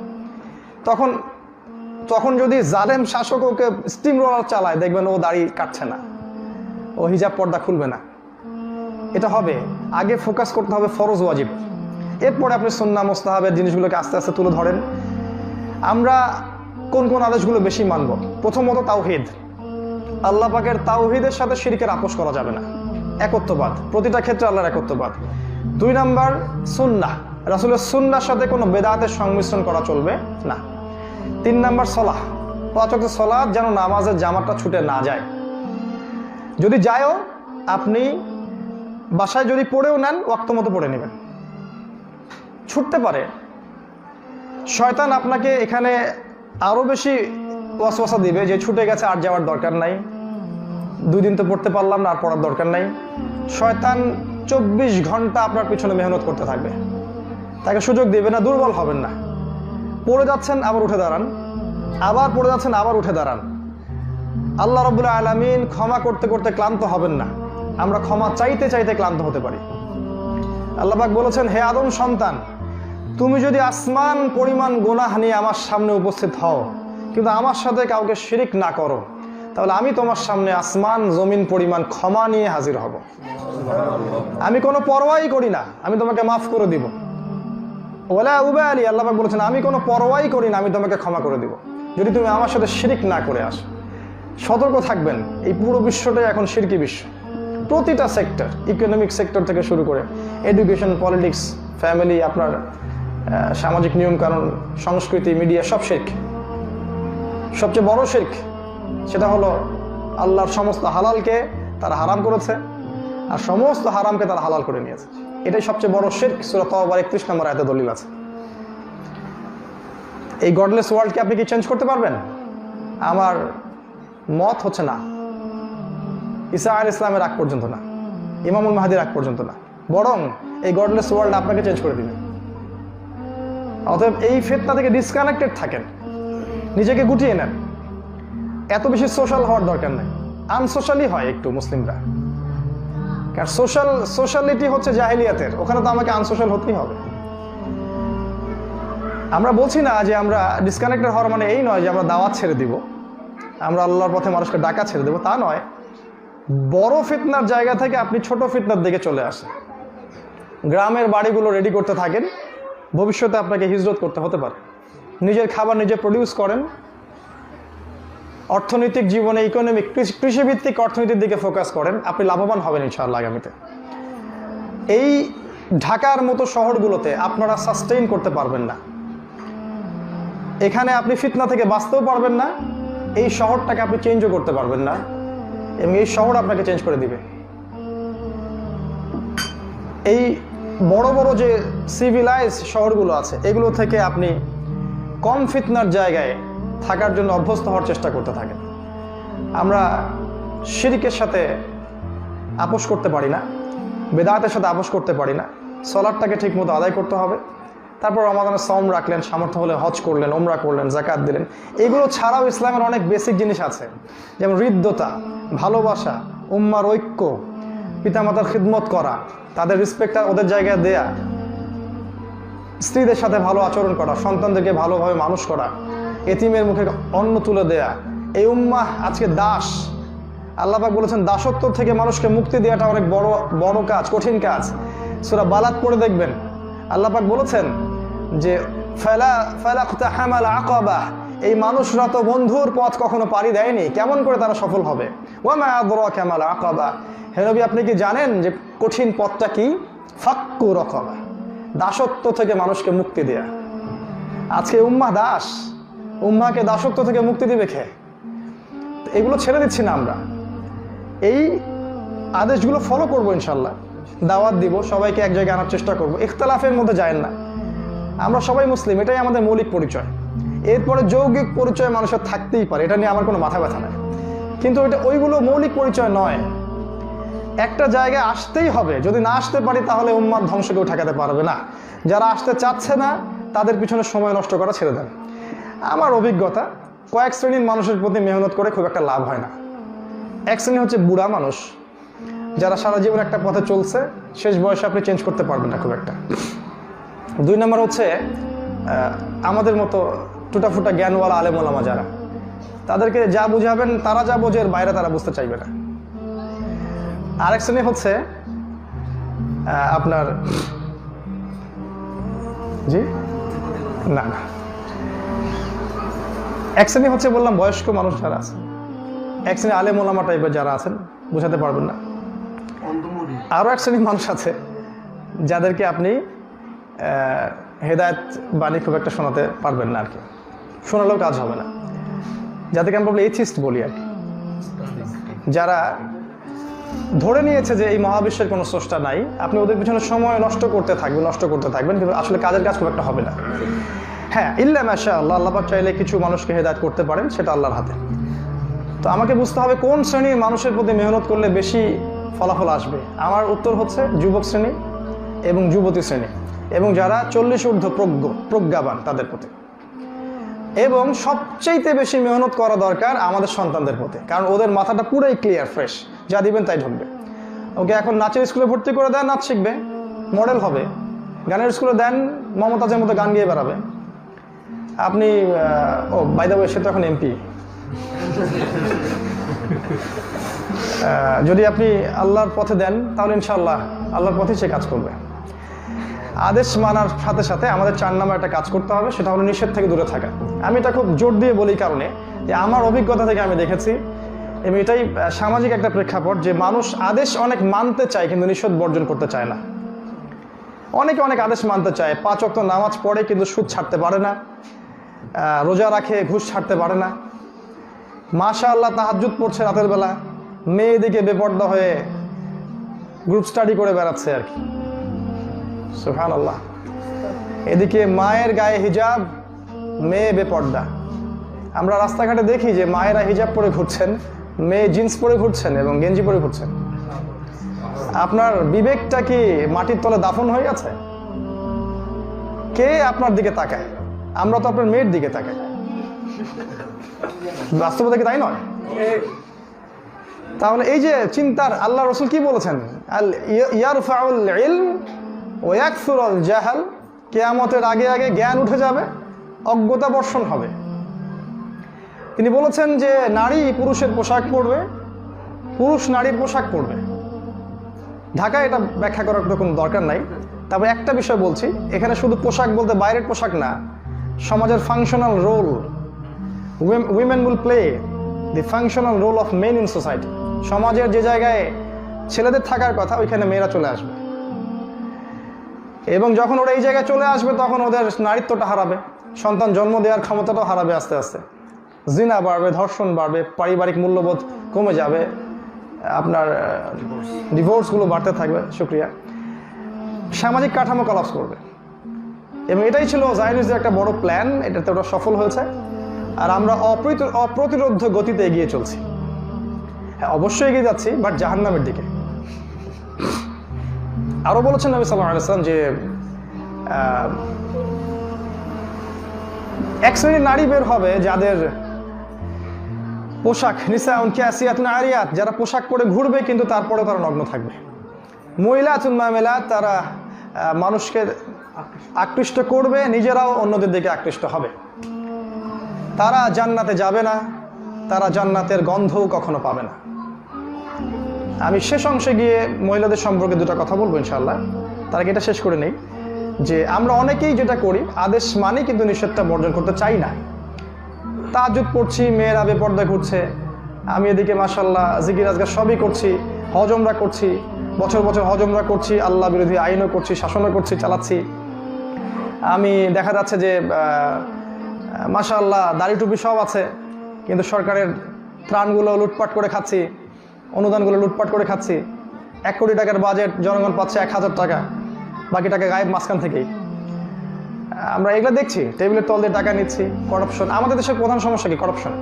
তখন যদি জালেম শাসক ওকে স্টিম রোলার চালায়, দেখবেন ও দাড়ি কাটছে না, ও হিজাব পর্দা খুলবে না। এটা হবে, আগে ফোকাস করতে হবে ফরজ ওয়াজিব, এরপরে আপনি সুন্নাহ মুস্তাহাবের জিনিসগুলোকে আস্তে আস্তে তুলে ধরেন। আমরা কোন কোন আদেশগুলো বেশি মানব? প্রথমত তাওহীদ, আল্লাহ পাকের তাওহীদের সাথে শিরকের আপোষ করা যাবে না, একত্ববাদ, প্রতিটা ক্ষেত্রে আল্লাহর একত্ববাদ। 2 নাম্বার সুন্নাহ, রাসূলের সুন্নাহর সাথে কোনো বেদাতের সংমিশ্রণ করা চলবে না। 3 নাম্বার সলাহ, 5 ওয়াক্ত সালাত যেন নামাজের জামাতটা ছুটে না যায়, যদি যায়ও আপনি বাসায় যদি পড়েও নেন ওয়াক্ত মতো পড়ে নেবেন। ছুটতে পারে, শয়তান আপনাকে এখানে আরো বেশি ওয়াসওয়াসা দিবে যে ছুটে গেছে আর যাওয়ার দরকার নাই, 2 দিন তো পড়তে পারলাম না আর পড়ার দরকার নাই। শয়তান 24 ঘন্টা আপনার পিছনে মেহনত করতে থাকবে, তাকে সুযোগ দিবে না, দুর্বল হবেন না। পড়ে যাচ্ছেন আবার উঠে দাঁড়ান, আবার পড়ে যাচ্ছেন আবার উঠে দাঁড়ান। আল্লাহ রাব্বুল আলামিন ক্ষমা করতে করতে ক্লান্ত হবেন না, আমরা ক্ষমা চাইতে চাইতে ক্লান্ত হতে পারি। আল্লাহ পাক বলেছেন, হে আদম সন্তান, তুমি যদি আসমান পরিমাণ গুনাহ নিয়ে আমার সামনে উপস্থিত হও কিন্তু আমার সাথে কাউকে শিরিক না করো, তাহলে আমি তোমার সামনে আসমান জমিন পরিমাণ ক্ষমা নিয়ে হাজির হব। আমি কোনো পরোয়াই করি না, আমি তোমাকে মাফ করে দিব। ওয়ালা উবালি, আল্লাহ পাক বলেছেন আমি কোনো পরোয়াই করি না, আমি তোমাকে ক্ষমা করে দিব যদি তুমি আমার সাথে শিরিক না করে আসো। সতর্ক থাকবেন, এই পুরো বিশ্বটাই এখন শিরকি বিশ্ব। প্রতিটা সেক্টর, ইকোনমিক সেক্টর থেকে শুরু করে এডুকেশন, পলিটিক্স, ফ্যামিলি, আপনার সামাজিক নিয়মকানুন, সংস্কৃতি, মিডিয়া, সব শিরক। সবচেয়ে বড় শিরক সেটা হলো আল্লাহর সমস্ত হালালকে তারা হারাম করেছে আর সমস্ত হারামকে তারা হালাল করে নিয়েছে। এটাই সবচেয়ে বড় শিরক। সূরা তাওবার 31 নম্বর আয়াতে দলিল আছে। এই গডলেস ওয়ার্ল্ডকে আপনি কি চেঞ্জ করতে পারবেন? আমার মত হচ্ছে না, ঈসা আলাইহিস সালামের আগ পর্যন্ত না, ইমামুল মাহদির আগ পর্যন্ত না, বরং এই গডলেস ওয়ার্ল্ড আপনাকে চেঞ্জ করে দিবে। অতএব এই ফিতনা থেকে ডিসকানেক্টেড থাকেন, নিজেকে গুটিয়ে নেন। এত বেশি সোশ্যাল হওয়ার দরকার নেই, আনসোশ্যালি হয় একটু মুসলিমরা, কারণ সোশ্যালিটি হচ্ছে জাহিলিয়াতের, ওখানে তো আমাকে আনসোশ্যাল হতেই হবে। আমরা বলছি না যে আমরা ডিসকানেক্টেড হওয়ার মানে এই নয় যে আমরা দাওয়াত ছেড়ে দিব, আমরা আল্লাহর পথে মানুষকে ডাকা ছেড়ে দেবো, তা নয়। বড় ফিতনার জায়গা থেকে আপনি ছোট ফিতনার দিকে চলে আসেন, গ্রামের বাড়িগুলো রেডি করতে থাকেন, ভবিষ্যতে আপনাকে হিজরত করতে হতে পারে। নিজের খাবার নিজে প্রডিউস করেন, অর্থনৈতিক জীবনে ইকোনমিক কৃষিভিত্তিক অর্থনীতির দিকে ফোকাস করেন, আপনি লাভবান হবেন ইনশাআল্লাহ আগামীতে। এই ঢাকার মতো শহরগুলোতে আপনারা সাস্টেইন করতে পারবেন না, এখানে আপনি ফিতনা থেকে বাঁচতেও পারবেন না, এই শহরটাকে আপনি চেঞ্জও করতে পারবেন না এবং এই শহর আপনাকে চেঞ্জ করে দিবে। এই বড় বড় যে সিভিলাইজ শহরগুলো আছে এগুলো থেকে আপনি কম ফিতনার জায়গায় থাকার জন্য অভ্যস্ত হওয়ার চেষ্টা করতে থাকেন। আমরা শিরকের সাথে আপোষ করতে পারি না, বেদাতের সাথে আপোষ করতে পারি না। সলাটটাকে ঠিক মতো আদায় করতে হবে, তারপর রমাদানের সওম রাখলেন, সামর্থ্য হলে হজ করলেন, ওমরা করলেন, যাকাত দিলেন। এগুলো ছাড়াও ইসলামের অনেক বেসিক জিনিস আছে, যেমন হৃদ্যতা, ভালোবাসা, উম্মার ঐক্য, পিতামাতার খিদমত করা, তাদের রেসপেক্ট ওদের জায়গায় দেয়া, স্ত্রীদের সাথে ভালো আচরণ করা, সন্তানদেরকে ভালোভাবে মানুষ করা, এতিমের মুখে অন্ন তুলে দেয়া। এই উম্মাহ আজকে দাস। আল্লাহ পাক বলেছেন দাসত্ব থেকে মানুষকে মুক্তি দেওয়াটা অনেক বড় কাজ, কঠিন কাজ। সূরা বালাদ পড়ে দেখবেন, আল্লাহ পাক বলেছেন যে ফালাকতাহামাল আকাবা, এই মানুষরা তো বন্ধুর পথ কখনো পাড়ি দেয়নি, কেমন করে তারা সফল হবে? ওয়ামা আদরাকা মাল আকাবা, হে নবী আপনি কি জানেন যে কঠিন পথটা কি? ফাক্কু রাকাবা, দাসত্ব থেকে মানুষকে মুক্তি দেয়া। আজকে উম্মাহ দাস, উম্মাহকে দাসত্ব থেকে মুক্তি দিবে কে? এগুলো ছেড়ে দিচ্ছি না আমরা। এই আদেশগুলো ফলো করবো ইনশাল্লাহ, দাওয়াত দিব, সবাইকে এক জায়গায় আনার চেষ্টা করবো, ইখতলাফের মধ্যে যায়েন না। আমরা সবাই মুসলিম, এটাই আমাদের মৌলিক পরিচয়। এরপরে যৌগিক পরিচয় মানুষের থাকতেই পারে, এটা নিয়ে আমার কোনো মাথা ব্যথা নাই, কিন্তু ওইগুলো মৌলিক পরিচয় নয়। একটা জায়গায় আসতেই হবে, যদি না আসতে পারি তাহলে উম্মার ধ্বংস কেউ ঠেকাতে পারবে না। যারা আসতে চাচ্ছে না তাদের পিছনে সময় নষ্ট করা ছেড়ে দেন। আমার অভিজ্ঞতা, কয়েক শ্রেণীর মানুষের প্রতি মেহনত করে খুব একটা লাভ হয় না। এক শ্রেণী হচ্ছে বুড়া মানুষ, যারা সারা জীবন একটা পথে চলছে, শেষ বয়সে আপনি চেঞ্জ করতে পারবেন না খুব একটা। 2 নম্বর হচ্ছে আমাদের মতো টুটাফুটা জ্ঞানওয়ালা আলেম ওলামা যারা, তাদেরকে যা বুঝাবেন, তারা যা বোঝে এর বাইরে তারা বুঝতে চাইবে না। আরেক শ্রেণী হচ্ছে আপনার জি না না এক শ্রেণী হচ্ছে বললাম বয়স্ক মানুষ যারা আছে, এক শ্রেণী আলেম ওলামা টাইপের যারা আছেন, বোঝাতে পারবেন না। আরও এক শ্রেণী মানুষ আছে যাদেরকে আপনি হেদায়েত বাণী খুব একটা শোনাতে পারবেন না আর কি, শোনালেও কাজ হবে না, যাদেরকে আমরা এথিস্ট বলি আর কি, যারা ধরে নিয়েছে যে এই মহাবিশ্বের কোনো স্রষ্টা নাই। আপনি ওদের পিছনে সময় নষ্ট করতে থাকবেন, কিন্তু আসলে কাজের কাজ খুব একটা হবে না। হ্যাঁ, ইল্লা মাশাআল্লাহ, আল্লাহ পাক চাইলে কিছু মানুষকে হেদায়েত করতে পারেন, সেটা আল্লাহর হাতে। তো আমাকে বুঝতে হবে কোন শ্রেণীর মানুষের প্রতি মেহনত করলে বেশি ফলাফল আসবে। আমার উত্তর হচ্ছে যুবক শ্রেণী এবং যুবতী শ্রেণী, এবং যারা 40 ঊর্ধ্ব প্রজ্ঞাবান তাদের প্রতি। এবং সবচেয়ে বেশি মেহনত করা দরকার আমাদের সন্তানদের প্রতি, কারণ ওদের মাথাটা পুরাই ক্লিয়ার, ফ্রেশ, যা দিবেন তাই ঢুকবে। ওকে এখন নাচের স্কুলে ভর্তি করে দেন, নাচ শিখবে, মডেল হবে। গানের স্কুলে দেন, মমতাজের মতো গান গিয়ে বেড়াবে। আপনি বাই দ্য ওয়ে, সে তো এখন এমপি। যদি আপনি আল্লাহর পথে দেন তাহলে ইনশাআল্লাহ আল্লাহর পথে সে কাজ করবে। আদেশ মানার সাথে সাথে আমাদের 4 নম্বর একটা কাজ করতে হবে, সেটা হলো নিষেধ থেকে দূরে থাকা। আমি এটা খুব জোর দিয়ে বলি কারণে যে আমার অভিজ্ঞতা থেকে আমি দেখেছি, এবং এটাই সামাজিক একটা প্রেক্ষাপট, যে মানুষ আদেশ অনেক মানতে চায় কিন্তু নিষেধ বর্জন করতে চায় না। অনেকে অনেক আদেশ মানতে চায়, 5 ওয়াক্ত নামাজ পড়ে কিন্তু সুদ ছাড়তে পারে না, রোজা রাখে ঘুষ ছাড়তে পারে না, মাশাআল্লাহ তাহাজ্জুদ পড়ছে রাতের বেলা, মেয়েদিকে বেপর্দা হয়ে গ্রুপ স্টাডি করে বেড়াচ্ছে আর কি, সুবহানাল্লাহ। এদিকে মায়ের গায়ে হিজাব, মেয়ে বেপর্দা। আমরা রাস্তাঘাটে দেখি যে মায়েরা হিজাব পরে ঘুরছেন, মেয়ে জিন্স পরে ঘুরছেন এবং গেঞ্জি পরে ঘুরছেন। আপনার বিবেকটা কি মাটির তলে দাফন হয়ে গেছে? কে আপনার দিকে তাকায়? আমরা তো আপনার মেয়ের দিকে তাকাই, বাস্তবতা কি তাই নয়? তাহলে এই যে চিন্তার, আল্লাহ রসুল কি বলেছেন, ইয়ারফাউল ইলম ওয়া ইয়াকসুরুল জাহাল, কিয়ামতের আগে আগে জ্ঞান উঠে যাবে, অজ্ঞতা বর্ষণ হবে। তিনি বলেছেন যে নারী পুরুষের পোশাক পরবে, পুরুষ নারীর পোশাক পরবে। ঢাকায় এটা ব্যাখ্যা করার কোনো দরকার নাই। তারপর একটা বিষয় বলছি, এখানে শুধু পোশাক বলতে বাইরের পোশাক না, সমাজের functional role. Women will play the functional role of men in society. সমাজের যে জায়গায় ছেলেদের থাকার কথা, ওইখানে মেয়েরা চলে আসবে, এবং যখন ওরা এই জায়গায় চলে আসবে তখন ওদের নারীত্বটা হারাবে, সন্তান জন্ম দেওয়ার ক্ষমতাটাও হারাবে আস্তে আস্তে, জিনা বাড়বে, ধর্ষণ বাড়বে, পারিবারিক মূল্যবোধ কমে যাবে, আপনার ডিভোর্সগুলো বাড়তে থাকবে, শুকরিয়া, সামাজিক কাঠামো কলাপস করবে। এবং এটাই ছিল জায়নিস্টদের একটা বড় প্ল্যান, এটাতে ওটা সফল হয়েছে। আর আমরা অপ্রতিরোধ্য গতিতে এগিয়ে চলছি। হ্যাঁ, অবশ্যই এগিয়ে যাচ্ছি, বাট জাহান্নামের দিকে। আরও বলেছেন নবী সাল্লাল্লাহু আলাইহি ওয়াসাল্লাম যে এক শ্রেণীর নারী বের হবে যাদের পোশাক, নিসাউন কাসিয়াতুন আরিয়াত, যারা পোশাক পরে ঘুরবে কিন্তু তারপরে তারা নগ্ন থাকবে। মুইলাতুন মামিলাত, তারা মানুষকে আকৃষ্ট করবে, নিজেরাও অন্যদের দিকে আকৃষ্ট হবে। তারা জান্নাতে যাবে না, তারা জান্নাতের গন্ধও কখনো পাবে না। আমি শেষ অংশে গিয়ে মহিলাদের সম্পর্কে 2টা কথা বলবো ইনশাআল্লাহ। তার আগে এটা শেষ করে নেই যে আমরা অনেকেই যেটা করি, আদেশ মানি কিন্তু নিষেধটা বর্জন করতে চাই না। তাহাজ্জুদ পড়ছি, মেয়েরা বেপর্দা ঘুরছে, আমি এদিকে মাশাআল্লাহ জিকির আজকার সবই করছি, হজ উমরা করছি, বছর বছর হজ উমরা করছি, আল্লাহ বিরোধী আইনও করছি, শাসনও করছি, চালাচ্ছি। আমি দেখা যাচ্ছে যে মাশাআল্লাহ দাড়ি টুপি সব আছে, কিন্তু সরকারের ত্রাণগুলো লুটপাট করে খাচ্ছি, অনুদানগুলো লুটপাট করে খাচ্ছি। 1 কোটি টাকার বাজেট, জনগণ পাচ্ছে 1000 টাকা, বাকি টাকা গায়েব মাঝখান থেকেই। আমরা এগুলো দেখছি, টেবিলের তল দিয়ে টাকা নিচ্ছি, করাপশন। আমাদের দেশের প্রধান সমস্যা কি? করাপশন।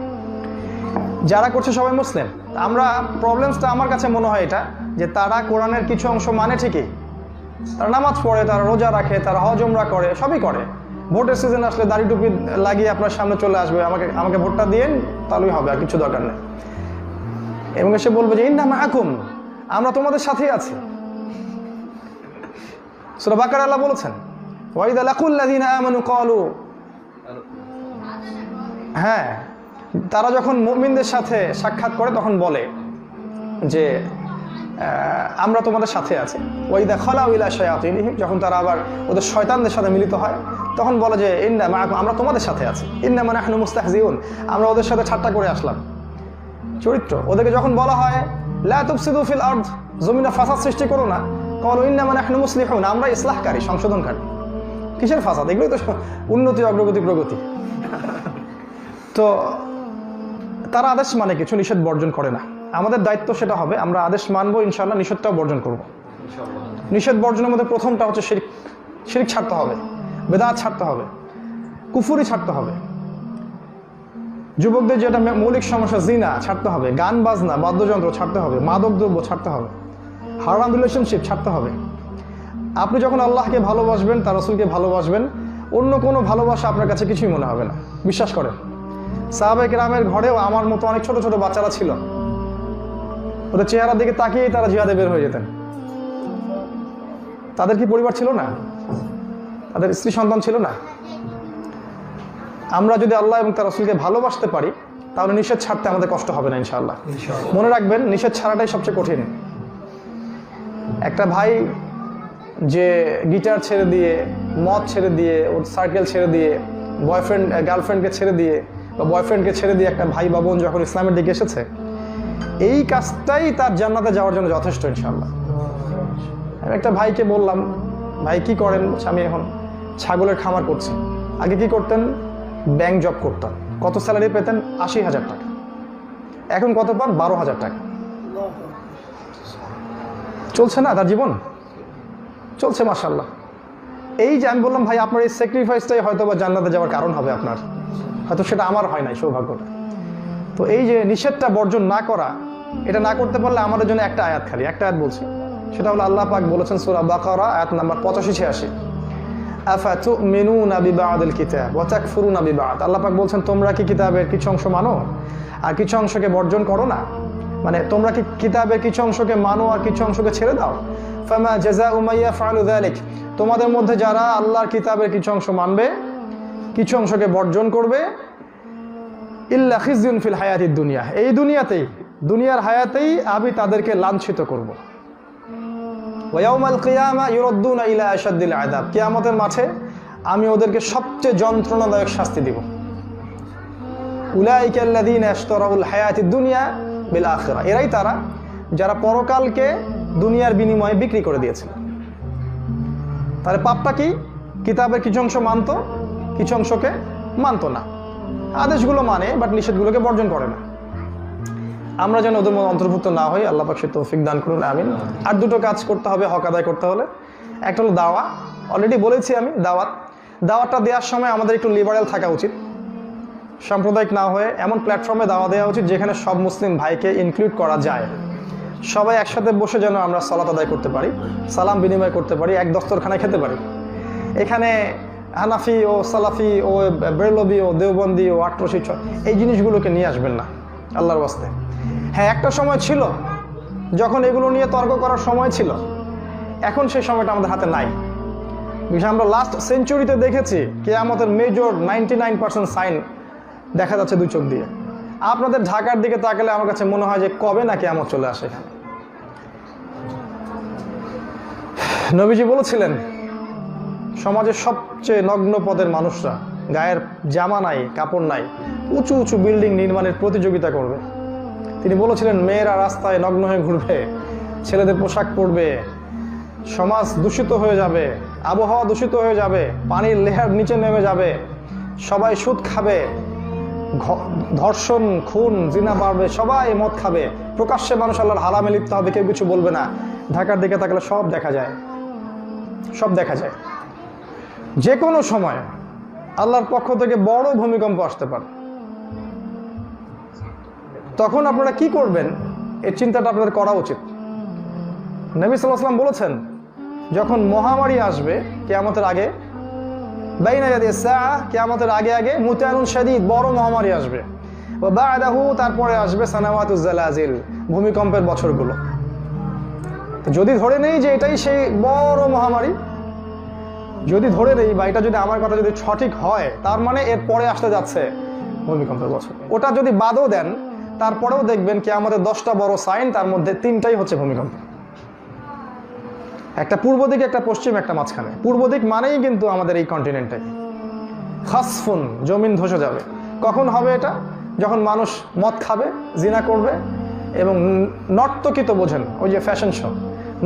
যারা করছে সবাই মুসলিম। আমরা প্রবলেমসটা আমার কাছে মনে হয় এটা, যে তারা কোরআনের কিছু অংশ মানে ঠিকই, তারা নামাজ পড়ে, তারা রোজা রাখে, তারা হজ উমরা করে, সবই করে। ভোটের সিজন আসলে দাড়ি টুপি লাগিয়ে আপনার সামনে চলে আসবে, আমাকে ভোটটা দিয়েন, তাহলেই হবে, আর কিছু দরকার নেই। এবং সে বলবে যে ইন্না মাআকুম, আমরা তোমাদের সাথেই আছি। সূরা বাকারা আল্লাহ বলেছেন ওয়াইদা লাকুল্লাযিনা আমানু ক্বালু, হ্যাঁ, তারা যখন মুমিনদের সাথে সাক্ষাৎ করে তখন বলে যে আমরা তোমাদের সাথে আছি। ওয়াইদা খালাউ ইলা শায়াতিনহিম, যখন তারা আবার ওদের শয়তানদের সাথে মিলিত হয় তখন বলে যে ইন্না মাআকুম, আমরা তোমাদের সাথে আছি। ইন্নামা নাহনু মুস্তাহজিউন, আমরা ওদের সাথে ঠাট্টা করে আসলাম। চরিত্র। ওদেরকে যখন বলা হয় লা তুফসিদু ফিল আরদ, জমিনে ফাসাদ সৃষ্টি করো না, ক্বালু ইন্নামা নাহনু মুসলিহুন, আমরা ইসলাহকারী, সংশোধনকারী। কিসের ফাসাদ? এগুলোই তো উন্নতি, অগ্রগতি, প্রগতি। তো তারা আদেশ মানে কিছু, নিষেধ বর্জন করে না। আমাদের দায়িত্ব সেটা হবে, আমরা আদেশ মানবো ইনশাআল্লাহ, নিষেধটাও বর্জন করব। নিষেধ বর্জনের মধ্যে প্রথমটা হচ্ছে শিরক ছাড়তে হবে, বেদাত ছাড়তে হবে, কুফরি ছাড়তে হবে, যুবকদের যেটা মৌলিক সমস্যা জিনা ছাড়তে হবে, গান বাজনা বাদ্যযন্ত্র ছাড়তে হবে, মাদক দ্রব্য ছাড়তে হবে, হারাম রিলেশনশিপ ছাড়তে হবে। আপনি যখন আল্লাহকে ভালোবাসবেন, তার রাসূলকে ভালোবাসবেন, অন্য কোনো ভালোবাসা আপনার কাছে কিছুই মনে হবে না। বিশ্বাস করেন, সাহাবায়ে কেরামের ঘরেও আমার মতো অনেক ছোট ছোট বাচ্চারা ছিল, ওদের চেহারার দিকে তাকিয়েই তারা জিহাদে বের হয়ে যেতেন। তাদের কি পরিবার ছিল না? তাদের স্ত্রী সন্তান ছিল না? আমরা যদি আল্লাহ এবং তার রাসূলকে ভালোবাসতে পারি তাহলে নিষেধ ছাড়তে আমাদের কষ্ট হবে না ইনশাআল্লাহ। মনে রাখবেন, নিষেধ ছাড়াটাই সবচেয়ে কঠিন। একটা ভাই যে গিটার ছেড়ে দিয়ে, মদ ছেড়ে দিয়ে, ওর সার্কেল ছেড়ে দিয়ে, বয়ফ্রেন্ড গার্লফ্রেন্ডকে ছেড়ে দিয়ে বা বয়ফ্রেন্ডকে ছেড়ে দিয়ে একটা ভাই বা বোন যখন ইসলামের দিকে এসেছে, এই কাজটাই তার জান্নাতে যাওয়ার জন্য যথেষ্ট ইনশাআল্লাহ। আমি একটা ভাইকে বললাম, ভাই কি করেন? আমি এখন ছাগলের খামার করছি। আগে কি করতেন? ব্যাংক জব করতেন। কত স্যালারি পেতেন? 80,000 টাকা। এখন কত পান? 12,000 টাকা। চলছে না তার জীবন? চলছে মাশাআল্লাহ। এই যে আমি বললাম, ভাই আপনার এই স্যাক্রিফাইসটাই হয়তো বা জান্নাতে যাওয়ার কারণ হবে আপনার, হয়তো সেটা আমার হয় নাই সৌভাগ্যটা। তো এই যে নিষেধটা বর্জন না করা, এটা না করতে পারলে আমাদের জন্য একটা আয়াত, খালি একটা আয়াত বলছি, সেটা হলো আল্লাহ পাক বলেছেন সূরা বাকারা আয়াত নাম্বার 85-86, আফাতুমিনুনা বিবাদিল কিতাব ওয়া তাকফুরুনা বিবাদ। আল্লাহ পাক বলছেন, তোমরা কি কিতাবের কিছু অংশ মানো আর কিছু অংশকে বর্জন করো না? মানে তোমরা কি কিতাবের কিছু অংশকে মানো আর কিছু অংশকে ছেড়ে দাও? ফামা জাযাউ মান ইয়াফআলু যালিক, তোমাদের মধ্যে যারা আল্লাহর কিতাবের কিছু অংশ মানবে, কিছু অংশকে বর্জন করবে, ইল্লা খিজয়ুন ফিল হায়াতিদ দুনিয়া, এই দুনিয়াতেই, দুনিয়ার হায়াতেই আমি তাদেরকে লাঞ্ছিত করব। ওয়া ইয়াউমাল কিয়ামা ইউরাদ্দুনা ইলা আশাদ্দিল আযাব, কিয়ামতের মাঠে আমি ওদেরকে সবচেয়ে যন্ত্রণাদায়ক শাস্তি দিব। উলাইকা আল্লাযীনা ইশতারাউল হায়াতিদ দুনিয়া বিল আখিরা, এরাই তারা যারা পরকালকে দুনিয়ার বিনিময়ে বিক্রি করে দিয়েছিল। তাহলে পাপটা কি? কিতাবের কিছু অংশ মানতো, কিছু অংশকে মানতো না। আদেশগুলো মানে, বাট নিষেধগুলোকে বর্জন করে না। আমরা যেন ওদের মধ্যে অন্তর্ভুক্ত না হই, আল্লাহ পাক সে তৌফিক দান করুন, আমিন। আর দুটো কাজ করতে হবে হক আদায় করতে হলে। একটা হলো দাওয়া, অলরেডি বলেছি আমি, দাওয়াতটা দেওয়ার সময় আমাদের একটু লিবারেল থাকা উচিত, সাম্প্রদায়িক না হয়ে এমন প্ল্যাটফর্মে দাওয়া দেওয়া উচিত যেখানে সব মুসলিম ভাইকে ইনক্লুড করা যায়। সবাই একসাথে বসে যেন আমরা সালাত আদায় করতে পারি, সালাম বিনিময় করতে পারি, এক দস্তরখানায় খেতে পারি। এখানে হানাফি ও সালাফি ও বেরলবি ও দেওবন্দি ও আটরশি এই জিনিসগুলোকে নিয়ে আসবেন না আল্লাহর ওয়াস্তে। হ্যাঁ, একটা সময় ছিল যখন এগুলো নিয়ে তর্ক করার সময় ছিল, এখন সেই সময়টা আমাদের হাতে নাই। বিশেষ আমরা লাস্ট সেঞ্চুরিতে দেখেছি কিয়ামতের মেজর 99% সাইন দেখা যাচ্ছে দুই চোখ দিয়ে। আপনাদের ঢাকার দিকে তাকালে আমার কাছে মনে হয় যে কবে না কিয়ামত চলে আসে এখানে। নবীজি বলেছিলেন, সমাজের সবচেয়ে নগ্ন পদের মানুষরা, গায়ের জামা নাই, কাপড় নাই, উঁচু উঁচু বিল্ডিং নির্মাণের প্রতিযোগিতা করবে। তিনি বলেছিলেন, মেয়েরা রাস্তায় নগ্ন হয়ে ঘুরবে, ছেলেদের পোশাক পরবে, সমাজ দূষিত হয়ে যাবে, আবহাওয়া দূষিত হয়ে যাবে, পানির লেয়ার নিচে নেমে যাবে, সবাই সুদ খাবে, ধর্ষণ, খুন, জিনা বাড়বে, সবাই মদ খাবে, প্রকাশ্যে মানুষ আল্লাহর হারামে লিপ্ত হবে, কেউ কিছু বলবে না, ঢাকার দিকে তাকালে সব দেখা যায়, সব দেখা যায়। যে কোনো সময় আল্লাহর পক্ষ থেকে বড় ভূমিকম্প আসতে পারে। তখন আপনারা কি করবেন এই চিন্তাটা আপনাদের করা উচিত। নবী সাল্লাল্লাহু আলাইহি ওয়াসাল্লাম বলেছেন, যখন মহামারী আসবে কিয়ামতের আগে, বাইনা ইয়াদিস সাআ, কিয়ামতের আগে আগে মুতানুন শাদীদ, বড় মহামারী আসবে। ওয়া বা'দাহু, তারপরে আসবে সানাওয়াতুজ জালাজিল, ভূমিকম্পের বছরগুলো। তো যদি ধরে নেই যে এটাই সেই বড় মহামারী, যদি ধরে নেই বা এটা যদি আমার কথা যদি সঠিক হয়, তার মানে এর পরে আসতে যাচ্ছে ভূমিকম্পের বছর। ওটা যদি বাদও দেন, তারপরেও দেখবেন কি আমাদের 10টা বড় সাইন, তার মধ্যে 3টাই হচ্ছে ভূমিকম্প। একটা পূর্ব দিকে, একটা পশ্চিম, একটা মাঝখানে। পূর্ব দিক মানেই কিন্তু আমাদের এই কন্টিনেন্টে খাসফুন, জমিন ধসে যাবে। কখন হবে এটা? যখন মানুষ মদ খাবে, জিনা করবে এবং নর্তকী তো বোঝেন, ওই যে ফ্যাশন শো,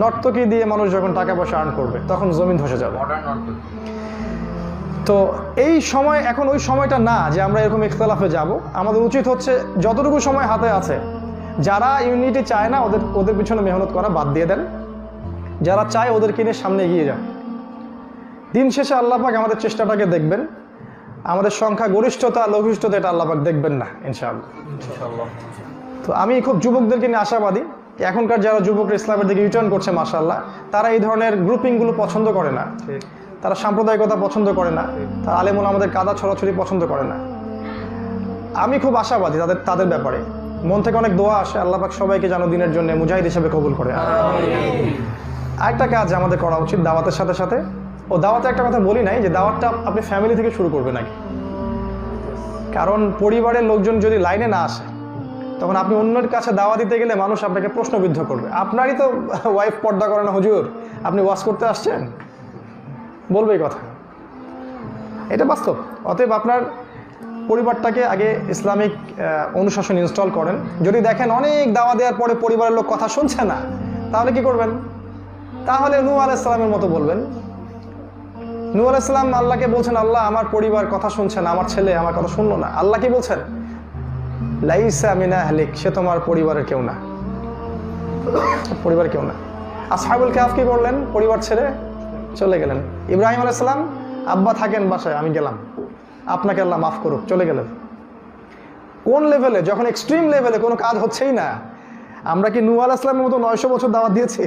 নর্তকী দিয়ে মানুষ যখন টাকা পয়সা আর্ন করবে, তখন জমিন ধসে যাবে। তো এই সময়, এখন ওই সময়টা না যে আমরা এরকম ইখতিলাফে যাব। আমাদের উচিত হচ্ছে যতটুকু সময় হাতে আছে, যারা ইউনিটি চায় না ওদের পিছনে মেহনত করা বাদ দিয়ে দেন, যারা চায় ওদেরকে নিয়ে সামনে এগিয়ে যান। দিন শেষে আল্লাহ পাক আমাদের চেষ্টাটাকে দেখবেন, আমাদের সংখ্যা গরিষ্ঠতা লঘিষ্ঠতা এটা আল্লাহ পাক দেখবেন না, ইনশাআল্লাহ। তো আমি খুব যুবকদেরকে নিয়ে আশাবাদী। এখনকার যারা যুবকরা ইসলামের দিকে রিটার্ন করছে, মাশাআল্লাহ, তারা এই ধরনের গ্রুপিংগুলো পছন্দ করে না, তারা সাম্প্রদায়িকতা পছন্দ করে না, তারা আলেমুল আমাদের কাদা ছড়াছড়ি পছন্দ করে না। আমি খুব আশাবাদী তাদের ব্যাপারে। মন থেকে অনেক দোয়া আসে, আল্লাহ পাক সবাইকে যেন দিনের জন্য মুজাহিদ হিসেবে কবুল করে। আরেকটা কাজ আমাদের করা উচিত দাওয়াতের সাথে সাথে। ও দাওয়াতে একটা কথা বলি নাই যে দাওয়াতটা আপনি ফ্যামিলি থেকে শুরু করবেন নাকি। কারণ পরিবারের লোকজন যদি লাইনে না আসে, তখন আপনি অন্যের কাছে দাওয়া দিতে গেলে মানুষ আপনাকে প্রশ্নবিদ্ধ করবে। আপনারই তো ওয়াইফ পর্দা করে না, হুজুর আপনি ওয়াজ করতে আসছেন, বলবে এই কথা। এটা বাস্তব। অতএব আপনার পরিবারটাকে আগে ইসলামিক অনুশাসন ইনস্টল করেন। যদি দেখেন অনেক দাওয়া দেওয়ার পরে পরিবারের লোক কথা শুনছে না, তাহলে কি করবেন? তাহলে নূহ আলাইহিস সালামের মতো বলবেন। নূহ আলাইহিস সালাম আল্লাহকে বলছেন, আল্লাহ আমার পরিবার কথা শুনছে না, আমার ছেলে আমার কথা শুনলো না। আল্লাহ কি বলছেন? লাইসা মিন আহলিক, সে তোমার পরিবারের কেউ না, পরিবার কেউ না। আসহাবুল কাহফ কি করলেন? পরিবার ছেড়ে চলে গেলেন। ইব্রাহিম আলাইহিস সালাম, আব্বা থাকেন বাসায়, আমি গেলাম, আপনাকে আল্লাহ মাফ করুক, চলে গেলেন। কোন লেভেলে? যখন এক্সট্রিম লেভেলে কোনো কাজ হচ্ছেই না। আমরা কি নূহ আলাইহিস সালামের মতো 900 বছর দাওয়াত দিয়েছি?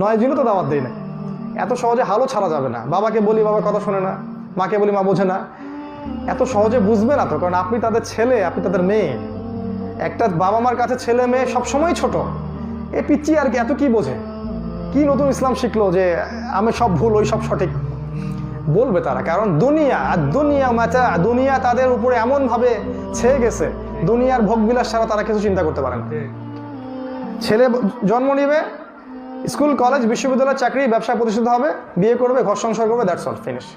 9 দিনও তো দাওয়াত দিই না। এত সহজে হালও ছাড়া যাবে না। বাবাকে বলি, বাবা কথা শোনে না, মাকে বলি, মা বোঝে না। এত সহজে বুঝবে না তো, কারণ আপনি তাদের ছেলে, আপনি তাদের মেয়ে। একটা বাবা মার কাছে ছেলে মেয়ে সবসময় ছোট। এ পিচ্চি আর কি, এত কি বোঝে? কি নতুন ইসলাম শিখলো যে আমি সব ভুল, ওই সব সঠিক? বলবে তারা। কারণ দুনিয়া আর দুনিয়া মাচা, দুনিয়া তাদের উপরে এমনভাবে ছেয়ে গেছে, দুনিয়ার ভোগবিলাস ছাড়া তারা কিছু চিন্তা করতে পারে না। ছেলে জন্ম নিবে, স্কুল কলেজ বিশ্ববিদ্যালয় চাকরি ব্যবসা প্রতিষ্ঠিত হবে, বিয়ে করবে, ঘর সংসার করবে, দ্যাটস অল, ফিনিশ।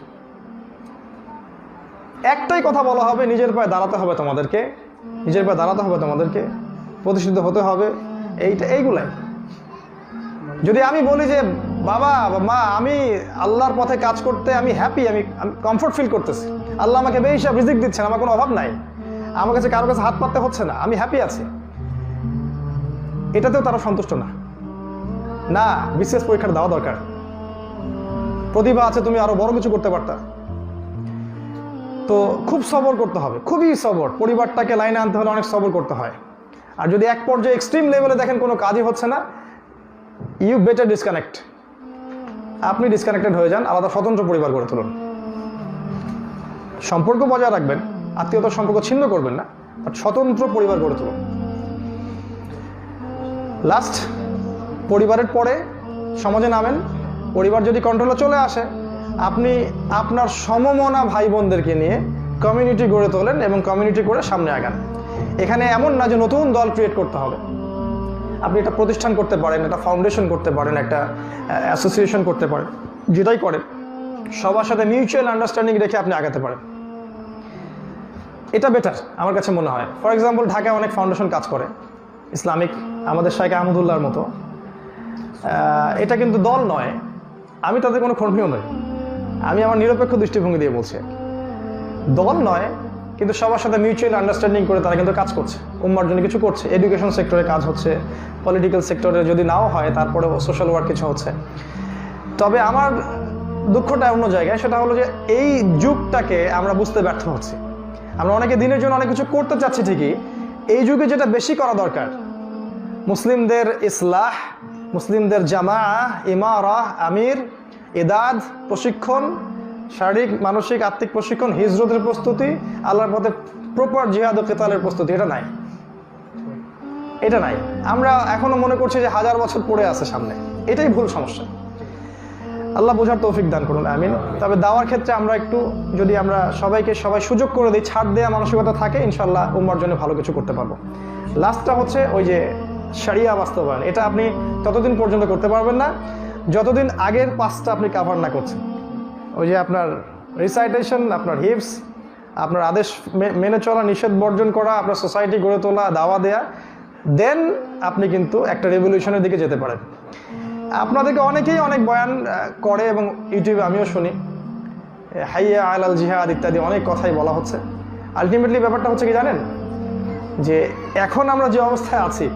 একটাই কথা বলা হবে, নিজের পায়ে দাঁড়াতে হবে তোমাদেরকে, নিজের পায়ে দাঁড়াতে হবে তোমাদেরকে, প্রতিষ্ঠিত হতে হবে। এইগুলাই। যদি আমি বলি যে বাবা মা আমি আল্লাহর পথে কাজ করতে আমি হ্যাপি, আমি কমফোর্ট ফিল করতেছি, আল্লাহ আমাকে বেহিসাব রিজিক দিচ্ছেন, আমার কোনো অভাব নাই, আমার কাছে কারো কাছে হাত পাততে হচ্ছে না, আমি হ্যাপি আছি, এটাতেও তারা সন্তুষ্ট না। না, বিশেষ পরীক্ষার দেওয়া দরকার। প্রতিভা আছে, তুমি আরো বড় কিছু করতে পারতা। তো খুব সবর করতে হবে, খুবই সবর। পরিবারটাকে লাইনে আনতে হলে অনেক সবর করতে হয়। আর যদি এক পর্যায়ে এক্সট্রিম লেভেলে দেখেন কোনো কাজই হচ্ছে না, ইউ বেটার ডিসকানেক্ট। আপনি ডিসকানেক্টেড হয়ে যান, আলাদা স্বতন্ত্র পরিবার গড়ে তুলুন। সম্পর্ক বজায় রাখবেন, আত্মীয়তার সম্পর্ক ছিন্ন করবেন না, বাট স্বতন্ত্র পরিবার গড়ে তুলুন। লাস্ট, পরিবারের পরে সমাজে নামেন। পরিবার যদি কন্ট্রোলে চলে আসে, আপনি আপনার সমমনা ভাই বোনদেরকে নিয়ে কমিউনিটি গড়ে তোলেন এবং কমিউনিটি করে সামনে আগান। এখানে এমন না যে নতুন দল ক্রিয়েট করতে হবে। আপনি একটা প্রতিষ্ঠান করতে পারেন, একটা ফাউন্ডেশন করতে পারেন, একটা অ্যাসোসিয়েশন করতে পারেন, যেটাই করেন সবার সাথে মিউচুয়াল আন্ডারস্ট্যান্ডিং রেখে আপনি আগাতে পারেন। এটা বেটার আমার কাছে মনে হয়। ফর এক্সাম্পল, ঢাকায় অনেক ফাউন্ডেশন কাজ করে ইসলামিক, আমাদের শাইখ আহমদুল্লাহর মতো। এটা কিন্তু দল নয়, আমি তাদের কোনো কর্মীও নই, আমি আমার নিরপেক্ষ দৃষ্টিভঙ্গি দিয়ে বলছি। দল নয়, কিন্তু সবার সাথে মিউচুয়াল আন্ডারস্ট্যান্ডিং করে তারা কিন্তু কাজ করছে, উম্মার জন্য কিছু করছে। এডুকেশন সেক্টরে কাজ হচ্ছে, পলিটিক্যাল সেক্টরে যদি নাও হয়, তারপরে সোশ্যাল ওয়ার্ক কিছু হচ্ছে। তবে আমার দুঃখটা অন্য জায়গায়, সেটা হলো যে এই যুগটাকে আমরা বুঝতে ব্যর্থ হচ্ছি। আমরা অনেকে দিনের জন্য অনেক কিছু করতে চাচ্ছি ঠিকই, এই যুগে যেটা বেশি করা দরকার, মুসলিমদের ইসলাহ, মুসলিমদের জামা, ইমারা, আমির, ইদাদ, প্রশিক্ষণ, শারীরিক, মানসিক, আত্মিক প্রশিক্ষণ, হিজরতের প্রস্তুতি, আল্লাহর পথে প্রপার জিহাদ ও কেতালের প্রস্তুতি, এটা নাই। আমরা এখনো মনে করছি যে 1000 বছর পড়ে আছে সামনে। এটাই ভুল সমস্যা। আল্লাহ বোঝার তৌফিক দান করুন, আমিন। তবে দাওয়ার ক্ষেত্রে আমরা একটু, যদি আমরা সবাই সুযোগ করে দিই, ছাড় দেওয়া মানসিকতা থাকে, ইনশাল্লাহ উম্মার জন্য ভালো কিছু করতে পারবো। লাস্টটা হচ্ছে ওই যে শরিয়া বাস্তবায়ন। এটা আপনি ততদিন পর্যন্ত করতে পারবেন না যতদিন আগের 5টা আপনি কাভার না করছেন। ওই যে আপনার রিসাইটেশন, আপনার হিপস, আপনার আদেশ মেনে চলা, নিষেধ বর্জন করা, আপনার সোসাইটি গড়ে তোলা, দাওয়া দেয়া, দেন আপনি কিন্তু একটা রেভলিউশনের দিকে যেতে পারেন। আপনাদেরকে অনেকেই অনেক বয়ান করে এবং ইউটিউবে আমিও শুনি, হাইয়া আলাল জিহাদ ইত্যাদি অনেক কথাই বলা হচ্ছে। আলটিমেটলি ব্যাপারটা হচ্ছে কি জানেন, যে এখন আমরা যে অবস্থায় আছি,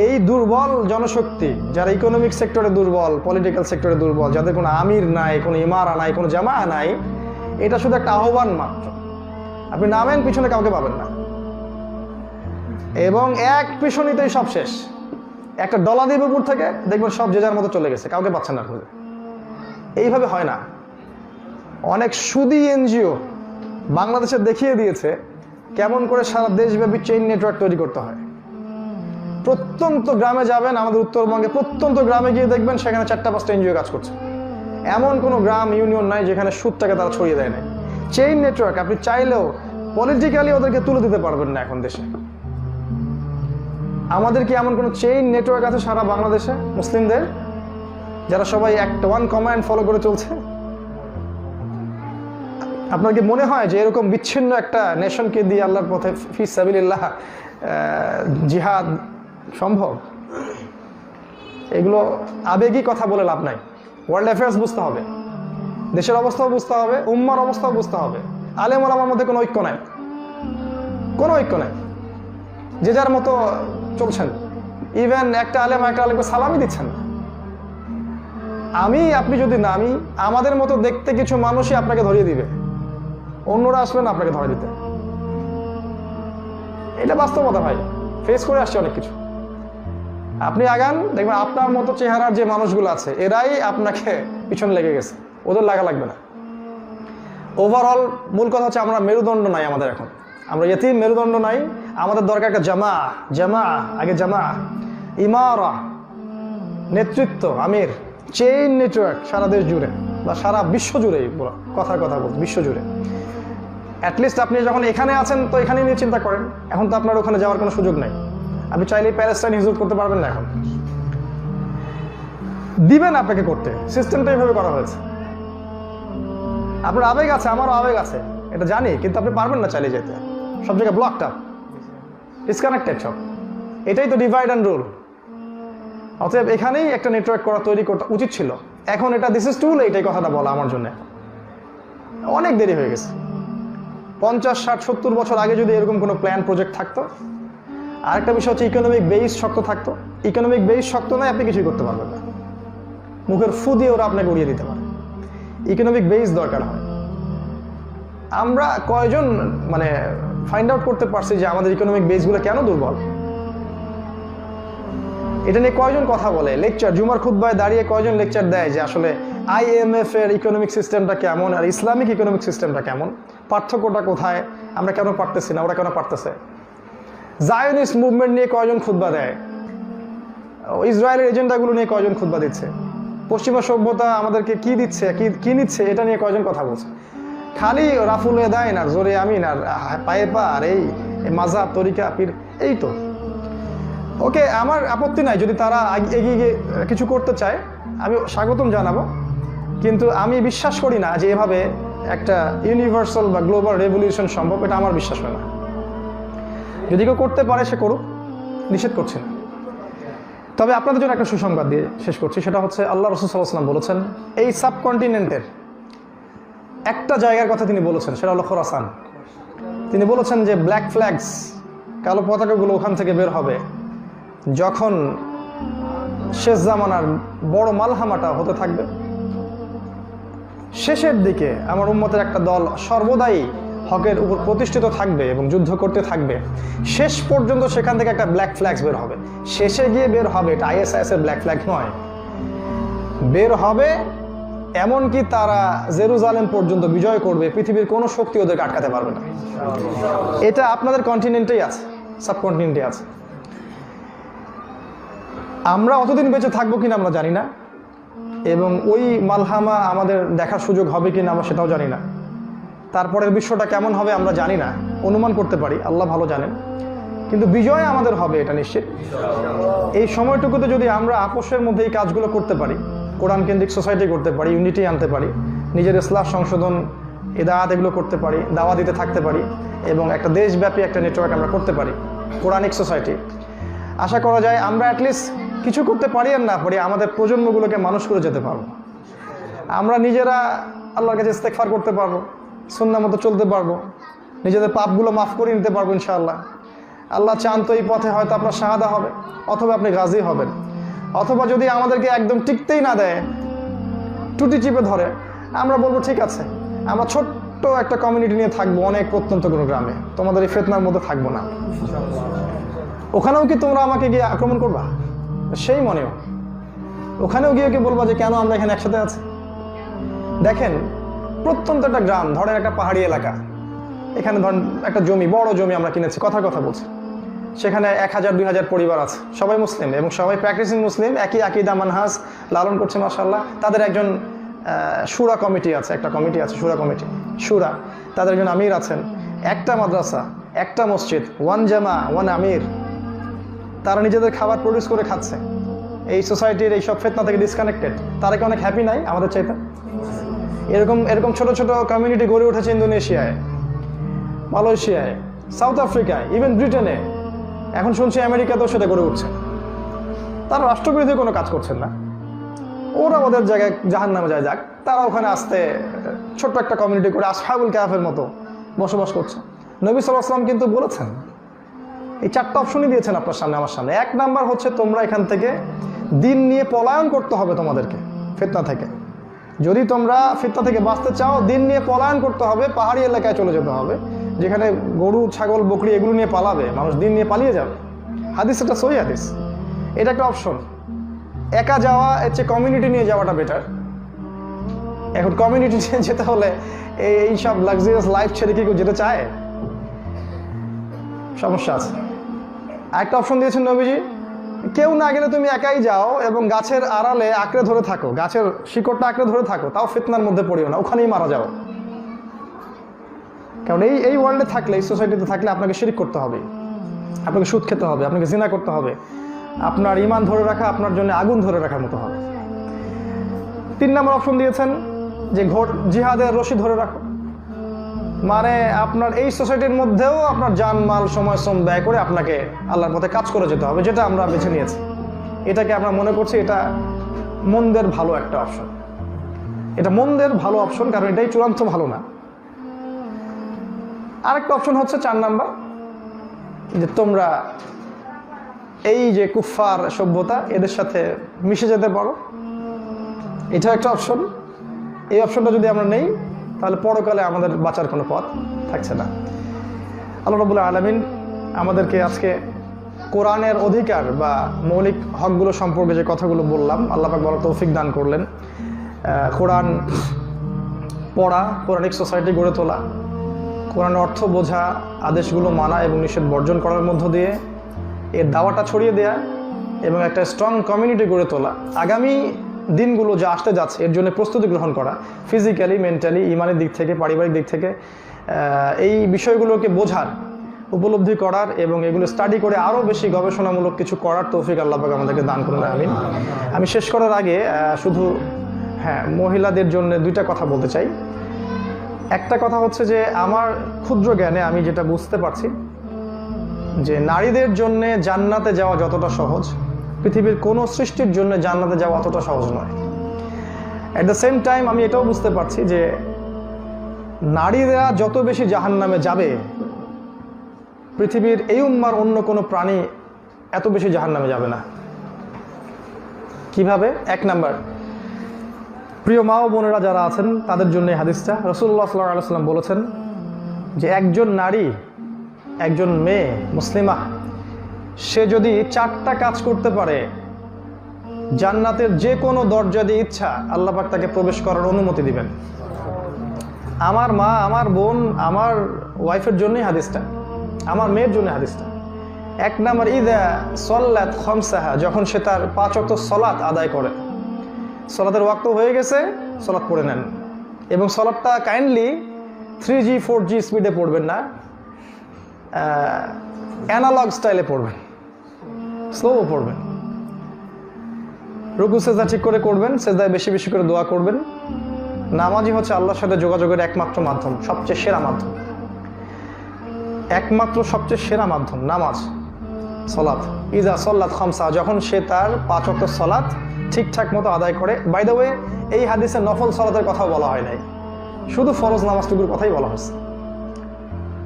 এই দুর্বল জনশক্তি, যারা ইকোনমিক সেক্টরে দুর্বল, পলিটিক্যাল সেক্টরে দুর্বল, যাদের কোনো আমির নাই, কোনো ইমারা নাই, কোনো জামা নাই, এটা শুধু একটা আহ্বান মাত্র। আপনি নামেন, পিছনে কাউকে পাবেন না, এবং এক পিছনিতেই সব শেষ। একটা ডলা দিয়ে উপর থেকে দেখবেন সব যে যার মতো চলে গেছে, কাউকে পাচ্ছেন না খুঁজে। এইভাবে হয় না। অনেক সুদী এনজিও বাংলাদেশে দেখিয়ে দিয়েছে কেমন করে সারা দেশব্যাপী চেইন নেটওয়ার্ক তৈরি করতে হয়। প্রত্যন্ত গ্রামে যাবেন, আমাদের উত্তরবঙ্গে প্রত্যন্ত গ্রামে গিয়ে দেখবেন সেখানে 4-5টা এনজিও কাজ করছে। এমন কোনো গ্রাম, ইউনিয়ন নাই যেখানে সুদটাকে তারা ছড়িয়ে দেয় না। চেইন নেটওয়ার্ক, আপনি চাইলেও পলিটিক্যালি ওদেরকে তুলে দিতে পারবেন না এখন দেশে। আমাদের কি এমন কোনো চেইন নেটওয়ার্ক আছে সারা বাংলাদেশে মুসলিমদের, যারা সবাই একটা ওয়ান কমান্ড ফলো করে চলছে? আপনার কি মনে হয় যে এরকম বিচ্ছিন্ন একটা নেশনকে দিয়ে আল্লাহর পথে ফি সাবিলিল্লাহ জিহাদ সম্ভব? এগুলো আবেগী কথা বলে লাভ নাই। ওয়ার্ল্ড অ্যাফেয়ার্স বুঝতে হবে, দেশের অবস্থাও বুঝতে হবে, উম্মার অবস্থাও বুঝতে হবে। আলেম ওলামার মধ্যে কোনো ঐক্য নাই, কোনো ঐক্য নাই, যে যার মতো চলছেন। ইভেন একটা আলেমকে সালামই দিচ্ছেন না। আপনি যদি নামি, আমাদের মতো দেখতে কিছু মানুষই আপনাকে ধরিয়ে দিবে, অন্যরা আসবেন আপনাকে ধরে দিতে। এটা বাস্তবতা ভাই, ফেস করে আসছে অনেক কিছু। আপনি আগান, দেখবেন আপনার মতো চেহারার যে মানুষগুলো আছে এরাই আপনাকে পিছনে লেগে গেছে, ওদের লাগা লাগবে না। ওভারঅল মূল কথা হচ্ছে আমরা মেরুদণ্ড নাই আমাদের এখন, আমরা ইতিম, মেরুদণ্ড নাই। আমাদের দরকার একটা জামা, আগে জামা, ইমারা, নেতৃত্ব, আমির, চেইন নেটওয়ার্ক সারা দেশ জুড়ে বা সারা বিশ্ব জুড়েই, কথা বলতে বিশ্ব জুড়ে। অ্যাটলিস্ট আপনি যখন এখানে আছেন তো এখানে নিয়ে চিন্তা করেন। এখন তো আপনার ওখানে যাওয়ার কোনো সুযোগ নাই, আপনি চাইলেই প্যালেস্টাইন হিজরত করতে পারবেন না। এখন দিবেন আপনাকে করতে, সিস্টেমটা এইভাবে করা হয়েছে। আপনার আবেগ আছে, আমারও আবেগ আছে, এটা জানি, কিন্তু আপনি পারবেন না চাইলে যেতে। সব জায়গায় ব্লকড আপ, ডিসকানেক্টেড সব। এটাই তো ডিভাইড অ্যান্ড রুল। অতএব এখানেই একটা নেটওয়ার্ক তৈরি করতে উচিত ছিল। এখন এটা দিস ইজ টু লেট এই কথাটা বলা আমার জন্য অনেক দেরি হয়ে গেছে। 50, 60, 70 বছর আগে যদি এরকম কোনো প্ল্যান প্রজেক্ট থাকতো। আরেকটা বিষয় হচ্ছে ইকোনমিক বেস শক্ত থাকতো। ইকোনমিক বেস শক্ত নয়, আপনি কিছুই করতে পারবেন না। মুখের ফু দিয়ে ওরা আপনাকে উড়িয়ে দিতে পারে। ইকোনমিক বেস দরকার হয়। আমরা কয়জন ফাইন্ড আউট করতে পারছি যে আমাদের ইকোনমিক বেসগুলো কেন দুর্বল? এটা নিয়ে কয়জন কথা বলে? লেকচার, জুমার খুতবায় দাঁড়িয়ে কয়জন লেকচার দেয় যে আসলে IMF এর ইকোনমিক সিস্টেমটা কেমন আর ইসলামিক ইকোনমিক সিস্টেমটা কেমন, পার্থক্যটা কোথায়, আমরা কেন পারতেছি না, ওরা কেন পারতেছে? জায়নিস্ট মুভমেন্ট নিয়ে কয়জন খুতবা দেয়? ইসরায়েলের এজেন্ডাগুলো নিয়ে কয়জন খুতবা দিচ্ছে? পশ্চিমা সভ্যতা আমাদেরকে কি দিচ্ছে, কি নিচ্ছে, এটা নিয়ে কয়জন কথা বলছে? খালি রাফুল এদাইন আর জোরে আমিন আর পায়ে পা আর এই মাযহাব, তরিকা, পীর, এই তো। ওকে, আমার আপত্তি নাই যদি তারা এগিয়ে গিয়ে কিছু করতে চায়, আমি স্বাগতম জানাবো। কিন্তু আমি বিশ্বাস করি না যে এভাবে একটা ইউনিভার্সাল বা গ্লোবাল রেভলিউশন সম্ভব, এটা আমার বিশ্বাস হয় না। যদি কেউ করতে পারে সে করুক, নিষেধ করছি না। তবে আপনাদের জন্য একটা সুসংবাদ দিয়ে শেষ করছি, সেটা হচ্ছে আল্লাহ রাসূল সাল্লাল্লাহু আলাইহি ওয়াসাল্লাম বলেছেন, এই সাবকন্টিনেন্টের একটা জায়গার কথা তিনি বলেছেন, সেটা হলো খোরাসান। তিনি বলেছেন যে ব্ল্যাক ফ্ল্যাগস, কালো পতাকাগুলো ওখান থেকে বের হবে, যখন শেষ জামানার বড় মালহামাটা হতে থাকবে, শেষের দিকে আমার উম্মতের একটা দল সর্বদাই হকের উপর প্রতিষ্ঠিত থাকবে এবং যুদ্ধ করতে থাকবে, শেষ পর্যন্ত সেখান থেকে একটা ব্ল্যাক ফ্ল্যাগস বের হবে। শেষে গিয়ে বের হবে এটা ISIS এর ব্ল্যাক ফ্ল্যাগ নয়, বের হবে এমনকি তারা জেরুজালেম পর্যন্ত বিজয় করবে, পৃথিবীর কোনো শক্তি ওদেরকে আটকাতে পারবে না। এটা আপনাদের কন্টিনেন্টেই আছে, সাবকন্টিনেন্টে আছে। আমরা অতদিন বেঁচে থাকবো কিনা আমরা জানি না, এবং ওই মালহামা আমাদের দেখার সুযোগ হবে কিনা আমরা সেটাও জানি না। তারপরের বিশ্বটা কেমন হবে আমরা জানি না, অনুমান করতে পারি, আল্লাহ ভালো জানেন, কিন্তু বিজয় আমাদের হবে এটা নিশ্চিত। এই সময়টুকুতে যদি আমরা আপোষের মধ্যে এই কাজগুলো করতে পারি, কোরআন কেন্দ্রিক সোসাইটি করতে পারি, ইউনিটি আনতে পারি, নিজের ইসলাহ সংশোধন ইদায়াত এগুলো করতে পারি, দাওয়া দিতে থাকতে পারি, এবং একটা দেশব্যাপী একটা নেটওয়ার্ক আমরা করতে পারি, কোরআনিক সোসাইটি, আশা করা যায় আমরা অ্যাটলিস্ট কিছু করতে পারি আর না পারি আমাদের প্রজন্মগুলোকে মানুষ করে যেতে পারবো। আমরা নিজেরা আল্লাহর কাছে ইস্তেগফার করতে পারবো, সুন্নাহ মতো চলতে পারবো, নিজেদের পাপগুলো মাফ করে নিতে পারবো ইনশাআল্লাহ। আল্লাহ চান তো এই পথে হয়তো আপনার শাহাদা হবে, অথবা আপনি গাজী হবেন, অথবা যদি আমাদেরকে একদম টিকতেই না দেয়, টুটি চিপে ধরে, আমরা বলবো ঠিক আছে, আমরা ছোট্ট একটা কমিউনিটি নিয়ে থাকবো অনেক প্রত্যন্ত কোনো গ্রামে, তোমাদের এই ফিতনার মধ্যে থাকবো না। ওখানেও কি তোমরা আমাকে গিয়ে আক্রমণ করবা? সেই মনেও ওখানেও গিয়ে বলবা যে কেন আমরা এখানে একসাথে আছি? দেখেন, প্রত্যন্ত একটা গ্রাম, ধরেন একটা পাহাড়ি এলাকা, এখানে ধরেন একটা জমি, বড় জমি আমরা কিনেছি, কথা বলছি, সেখানে 1000-2000 পরিবার আছে, সবাই মুসলিম এবং সবাই প্র্যাকটিসিং মুসলিম, একই আকীদা মানহাজ লালন করছে মাশাআল্লাহ। তাদের একজন শুরা কমিটি আছে, একটা কমিটি আছে শুরা কমিটি, শুরা, তাদের একজন আমির আছেন, একটা মাদ্রাসা, একটা মসজিদ, ওয়ান জামা, ওয়ান আমির, তারা নিজেদের খাবার প্রডিউস করে খাচ্ছে, এই সোসাইটির এইসব ফিতনা থেকে ডিসকানেক্টেড। তারা কি অনেক হ্যাপি নাই আমাদের চাইতে? এরকম ছোট ছোট কমিউনিটি গড়ে উঠেছে ইন্দোনেশিয়ায়, মালয়েশিয়ায়, সাউথ আফ্রিকায়, ইভেন ব্রিটেনে, এখন শুনছি আমেরিকাতেও সেটা গড়ে উঠছে। তারা রাষ্ট্রবিরোধী কোনো কাজ করছেন না, ওরা ওদের জায়গায় জাহান্নামে যায় যাক, তারা ওখানে আসতে ছোট্ট একটা কমিউনিটি করে আসহাবুল কাহফের মতো বসবাস করছে। নবী সাল্লাল্লাহু আলাইহি ওয়াসাল্লাম কিন্তু বলেছেন, এই 4টা অপশনই দিয়েছেন আপনার সামনে, আমার সামনে। 1 নাম্বার হচ্ছে তোমরা এখান থেকে দিন নিয়ে পলায়ন করতে হবে তোমাদেরকে ফিতনা থেকে। যদি তোমরা ফিতনা থেকে বাঁচতে চাও, দিন নিয়ে পলায়ন করতে হবে, পাহাড়ি এলাকায় চলে যেতে হবে, যেখানে গরু, ছাগল, বকরি এগুলো নিয়ে পালাবে, মানুষ দিন নিয়ে পালিয়ে যাবে। হাদিস, এটা সহি হাদিস, এটা একটা অপশন। একা যাওয়া এর চেয়ে কমিউনিটি নিয়ে যাওয়াটা বেটার। এখন কমিউনিটি নিয়ে যেতে হলে এই সব লাক্সারিয়াস লাইফ ছেড়ে কি কেউ যেতে চায়? সমস্যা আছে। একটা অপশন দিয়েছেন নবীজি, কেউ না গেলে তুমি একাই যাও এবং গাছের আড়ালে আঁকড়ে ধরে থাকো, গাছের শিকড়টা আঁকড়ে ধরে থাকো, তাও ফিতনার মধ্যে পড়িও না, ওখানেই মারা যাও। কারণ এই ওয়ার্ল্ডে থাকলে, এই সোসাইটিতে থাকলে আপনাকে শিরক করতে হবে, আপনাকে সুদ খেতে হবে, আপনাকে জিনা করতে হবে, আপনার ঈমান ধরে রাখা আপনার জন্য আগুন ধরে রাখার মতো হবে। 3 নম্বর অপশন দিয়েছেন যে জিহাদের রশি ধরে রাখো, মানে আপনার এই সোসাইটির মধ্যেও আপনার জান, মাল, সময়, শ্রম ব্যয় করে আপনাকে আল্লাহর পথে কাজ করে যেতে হবে, যেটা আমরা বেছে নিয়েছি। এটাকে আমরা মনে করছি এটা মন্দের ভালো একটা অপশন, এটা মন্দের ভালো অপশন, কারণ এটাই চূড়ান্ত ভালো না। আরেকটা অপশন হচ্ছে 4 নাম্বার, যে তোমরা এই যে কুফফার সভ্যতা, এদের সাথে মিশে যেতে পারো, এটা একটা অপশন। এই অপশনটা যদি আমরা নেই, তাহলে পরকালে আমাদের বাঁচার কোনো পথ থাকছে না। আল্লাহ রাব্বুল আলামিন আমাদেরকে আজকে কোরআনের অধিকার বা মৌলিক হকগুলো সম্পর্কে যে কথাগুলো বললাম, আল্লাহ পাক বড় তৌফিক দান করলেন। কোরআন পড়া, কোরআনিক সোসাইটি গড়ে তোলা, কোরআনের অর্থ বোঝা, আদেশগুলো মানা এবং নিষেধ বর্জন করার মধ্য দিয়ে এর দাওয়াটা ছড়িয়ে দেয়া এবং একটা স্ট্রং কমিউনিটি গড়ে তোলা, আগামী দিনগুলো যা আসতে যাচ্ছে এর জন্য প্রস্তুতি গ্রহণ করা, ফিজিক্যালি, মেন্টালি, ইমানের দিক থেকে, পারিবারিক দিক থেকে এই বিষয়গুলোকে বোঝার, উপলব্ধি করার এবং এগুলো স্টাডি করে আরও বেশি গবেষণামূলক কিছু করার তৌফিক আল্লাহ পাক আমাদেরকে দান করুন, আমিন। আমি শেষ করার আগে শুধু মহিলাদের জন্য 2টা কথা বলতে চাই। একটা কথা হচ্ছে যে আমার ক্ষুদ্র জ্ঞানে আমি যেটা বুঝতে পারছি যে নারীদের জন্য জান্নাতে যাওয়া যতটা সহজ, পৃথিবীর কোনো সৃষ্টির জন্য জান্নাতে যাওয়া অতটা সহজ নয়। অ্যাট দ্য সেম টাইম আমি এটাও বুঝতে পারছি যে নারীরা যত বেশি জাহান্নামে যাবে, পৃথিবীর এই উম্মার অন্য কোনো প্রাণী এত বেশি জাহান্নামে যাবে না। কিভাবে? 1 নাম্বার, প্রিয় মা ও বোনেরা যারা আছেন তাদের জন্য এই হাদিসটা। রাসূলুল্লাহ সাল্লাল্লাহু আলাইহি ওয়াসাল্লাম বলেছেন যে একজন নারী, একজন মেয়ে মুসলিমা, সে যদি 4টা কাজ করতে পারে, জান্নাতের যে কোনো দরজা দিয়ে ইচ্ছা আল্লাহ পাক তাকে প্রবেশ করার অনুমতি দিবেন। আমার মা, আমার বোন, আমার ওয়াইফের জন্যই হাদিসটা, আমার মেয়ের জন্য হাদিসটা। 1 নাম্বার, ইদা সল্লাত খামসাহা, যখন সে তার 5 ওয়াক্ত সালাত আদায় করে, সালাতের ওয়াক্ত হয়ে গেছে, সালাত পড়ে নেন। এবং সালাতটা কাইন্ডলি 3G 4G স্পিডে পড়বেন না, অ্যানালগ স্টাইলে পড়বেন, স্লো পড়বেন। রুকু সেজদা ঠিক করে করবেন, সেজদায় বেশি বেশি করে দোয়া করবেন। নামাজই হচ্ছে আল্লাহর সাথে যোগাযোগের একমাত্র মাধ্যম, সবচেয়ে সেরা মাধ্যম, একমাত্র সবচেয়ে সেরা মাধ্যম নামাজ, সালাত। ইজা সল্লাত খামসা, যখন সে তার 5 ওয়াক্ত সালাত ঠিকঠাক মতো আদায় করে। বাই দ্য ওয়ে, এই হাদিসে নফল সালাতের কথাও বলা হয় নাই, শুধু ফরজ নামাজটুকুর কথাই বলা হয়েছে।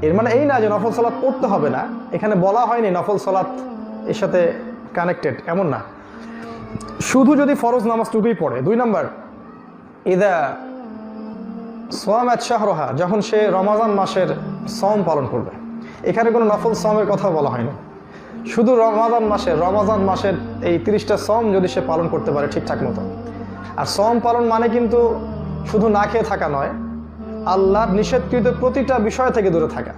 এর মানে এই না যে নফল সালাত পড়তে হবে না, এখানে বলা হয়নি নফল সালাত এর সাথে কানেক্টেড, এমন না, শুধু যদি ফরজ নামাজটুকুই পড়ে। 2 নাম্বার, ইদা সামাত শাহরহা, যখন সে রমাজান মাসের সওম পালন করবে। এখানে কোনো নফল সওমের কথা বলা হয়নি, শুধু রমাজান মাসের এই 30টা সওম যদি সে পালন করতে পারে ঠিকঠাক মতো। আর সওম পালন মানে কিন্তু শুধু না খেয়ে থাকা নয়, আল্লাহর নিষেধকৃত প্রতিটা বিষয় থেকে দূরে থাকা।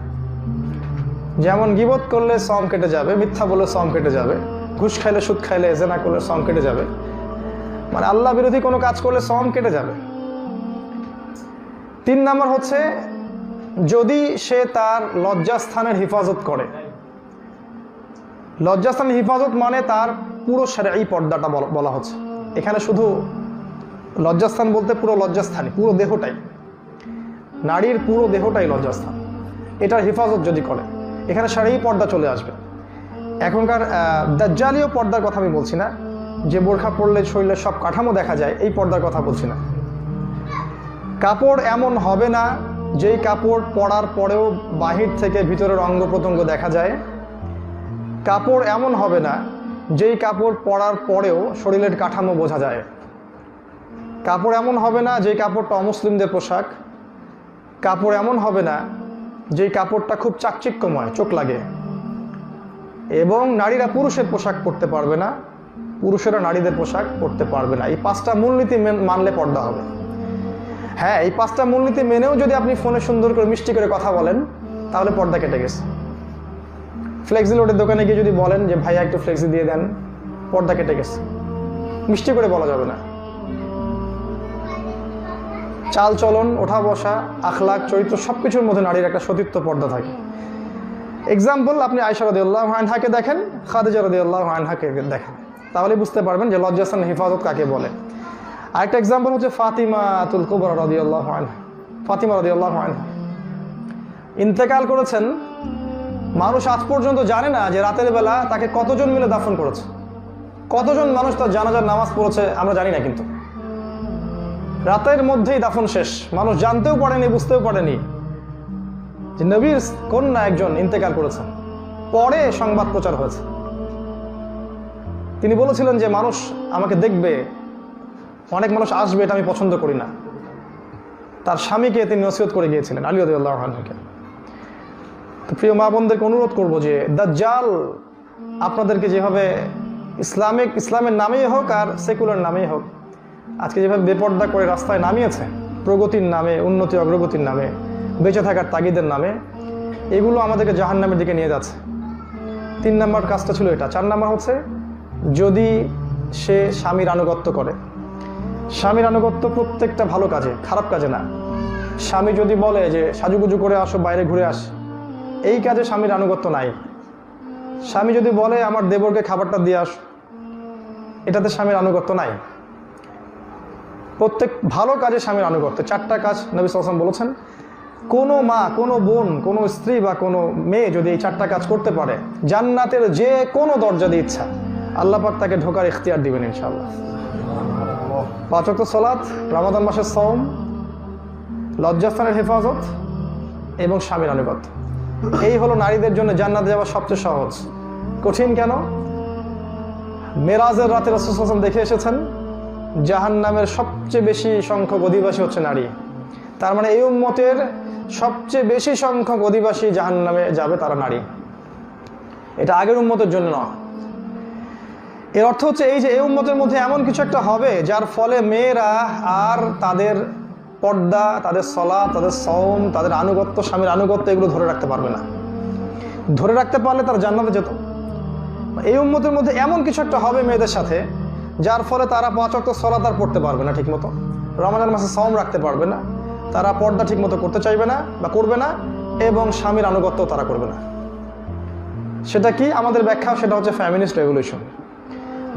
যেমন গীবত করলে সওম কেটে যাবে, মিথ্যা বললে সওম কেটে যাবে, ঘুষ খাইলে, সুদ খাইলে, জেনা করলে সওম কেটে যাবে, মানে আল্লাহ বিরোধী কোনো কাজ করলে সওম কেটে যাবে। 3 নাম্বার হচ্ছে যদি সে তার লজ্জাস্থানের হিফাজত করে। লজ্জাস্থানের হিফাজত মানে তার পুরো শরঈ পর্দাটা বলা হচ্ছে এখানে। শুধু লজ্জাস্থান বলতে পুরো লজ্জাস্থানই, পুরো দেহটাই, নারীর পুরো দেহটাই লজ্জাস্থান, এটার হিফাজত যদি করে, এখানে শরঈ পর্দা চলে আসবে। এখনকার দাজ্জালীয় পর্দার কথা আমি বলছি না, যে বোরখা পরলে শরীরের সব কাঠামো দেখা যায়, এই পর্দার কথা বলছি না। কাপড় এমন হবে না যেই কাপড় পরার পরেও বাহির থেকে ভিতরের অঙ্গ প্রত্যঙ্গ দেখা যায়। কাপড় এমন হবে না যেই কাপড় পরার পরেও শরীরের কাঠামো বোঝা যায়। কাপড় এমন হবে না যেই কাপড়টা অমুসলিমদের পোশাক। কাপড় এমন হবে না যেই কাপড়টা খুব চাকচিক্যময়, চোখ লাগে। এবং নারীরা পুরুষের পোশাক পরতে পারবে না, পুরুষেরা নারীদের পোশাক পরতে পারবে না। এই 5টা মূলনীতি মানলে পর্দা হবে। হ্যাঁ, এই 5টা মূলনীতি মেনেও যদি আপনি ফোনে সুন্দর করে মিষ্টি করে কথা বলেন, তাহলে পর্দা কেটে গেছে। ফ্লেক্সি লোডের দোকানে গিয়ে যদি বলেন যে ভাইয়া একটু ফ্লেক্সি দিয়ে দেন, পর্দা কেটে গেছে। মিষ্টি করে বলা যাবে না। চাল চলন, ওঠা বসা, আখলাক, চরিত্র সবকিছুর মধ্যে নারীর একটা সতীত্ব পর্দা থাকে। এক্সাম্পল, আপনি আয়েশা রাদিয়াল্লাহু আনহাকে দেখেন, খাদিজা রাদিয়াল্লাহু আনহাকে দেখেন, তাহলে বুঝতে পারবেন যে লজ্জাস্থান হিফাজত কাকে বলে। আরেকটা এক্সাম্পল হচ্ছে ফাতিমাতুল কুবরা রাদিয়াল্লাহু আনহা। ফাতিমা রাদিয়াল্লাহু আনহা ইন্তেকাল করেছেন, মানুষ আজ পর্যন্ত জানে না যে রাতের বেলা তাকে কতজন মিলে দাফন করেছে, কতজন মানুষ তার জানাজার নামাজ পড়েছে আমরা জানি না। কিন্তু রাতের মধ্যেই দাফন শেষ, মানুষ জানতেও পারেনি, বুঝতেও পারেনি যে নবীর কন্যা একজন ইন্তেকাল করেছেন। পরে সংবাদ প্রচার হয়েছে। তিনি বলেছিলেন যে মানুষ আমাকে দেখবে, অনেক মানুষ আসবে, এটা আমি পছন্দ করি না। তার স্বামীকে তিনি নসিহত করে গিয়েছিলেন, আলী রাদিয়াল্লাহু আনহুকে। তো প্রিয় মা বোনদেরকে অনুরোধ করবো যে দাজ্জাল আপনাদেরকে যেভাবে ইসলামের নামেই হোক আর সেকুলার নামেই হোক আজকে যেভাবে বেপর্দা করে রাস্তায় নামিয়েছে, প্রগতির নামে, উন্নতি অগ্রগতির নামে, বেঁচে থাকার তাগিদের নামে, এগুলো আমাদেরকে জাহান্নামের দিকে নিয়ে যাচ্ছে। 3 নাম্বার কাজটা ছিল এটা। 4 নাম্বার হচ্ছে যদি সে স্বামীর আনুগত্য করে। স্বামীর আনুগত্য প্রত্যেকটা ভালো কাজে, খারাপ কাজে না। স্বামী যদি বলে যে সাজুগুজু করে আসো, বাইরে ঘুরে আস, এই কাজে স্বামীর আনুগত্য নাই। স্বামী যদি বলে আমার দেবরকে খাবারটা দিয়ে আস, এটাতে স্বামীর আনুগত্য নাই। প্রত্যেক ভালো কাজে স্বামীর আনুগত্য। 4টা কাজ নবী সাল্লাল্লাহু আলাইহি ওয়াসাল্লাম বলেছেন। কোনো মা, কোনো বোন, কোনো স্ত্রী বা কোনো মেয়ে যদি এই 4টা কাজ করতে পারে, জান্নাতের যে কোনো দরজা দিয়ে ইচ্ছা আল্লাহ পাক তাকে ঢোকার ইখতিয়ার দিবেন ইনশাআল্লাহ। 5 ওয়াক্ত সালাত, রমাদান মাসের সওম, লজ্জাস্থানের হেফাজত এবং স্বামীর আনুগত্য। এই হলো নারীদের জন্য জান্নাতে যাওয়া সবচেয়ে সহজ। কঠিন কেন? মেরাজের রাতে রাসূল সাল্লাল্লাহু আলাইহি ওয়াসাল্লাম দেখে এসেছেন জাহান্নামের সবচেয়ে বেশি সংখ্যক অধিবাসী হচ্ছে নারী। তার মানে এই উম্মতের সবচেয়ে বেশি সংখ্যক অধিবাসী জাহান্নামে যাবে তারা নারী। এটা আগের উম্মতের জন্য নয়। এর অর্থ হচ্ছে এই যে এই উম্মতের মধ্যে এমন কিছু একটা হবে যার ফলে মেয়েরা আর তাদের পর্দা, তাদের সালাত, তাদের সওম, তাদের আনুগত্য, স্বামীর আনুগত্য এগুলো ধরে রাখতে পারবে না। ধরে রাখতে পারলে তারা জান্নাতে যেত। এই উম্মতের মধ্যে এমন কিছু একটা হবে মেয়েদের সাথে যার ফলে তারা 5 ওয়াক্ত সালাত আর পড়তে পারবে না ঠিকমতো, রমজান মাসে সওম রাখতে পারবে না, তারা পর্দা ঠিকমতো করতে চাইবে না বা করবে না, এবং স্বামীর আনুগত্যও তারা করবে না। সেটা কি? আমাদের ব্যাখ্যা সেটা হচ্ছে ফ্যামিনিস্ট রেভলিউশন।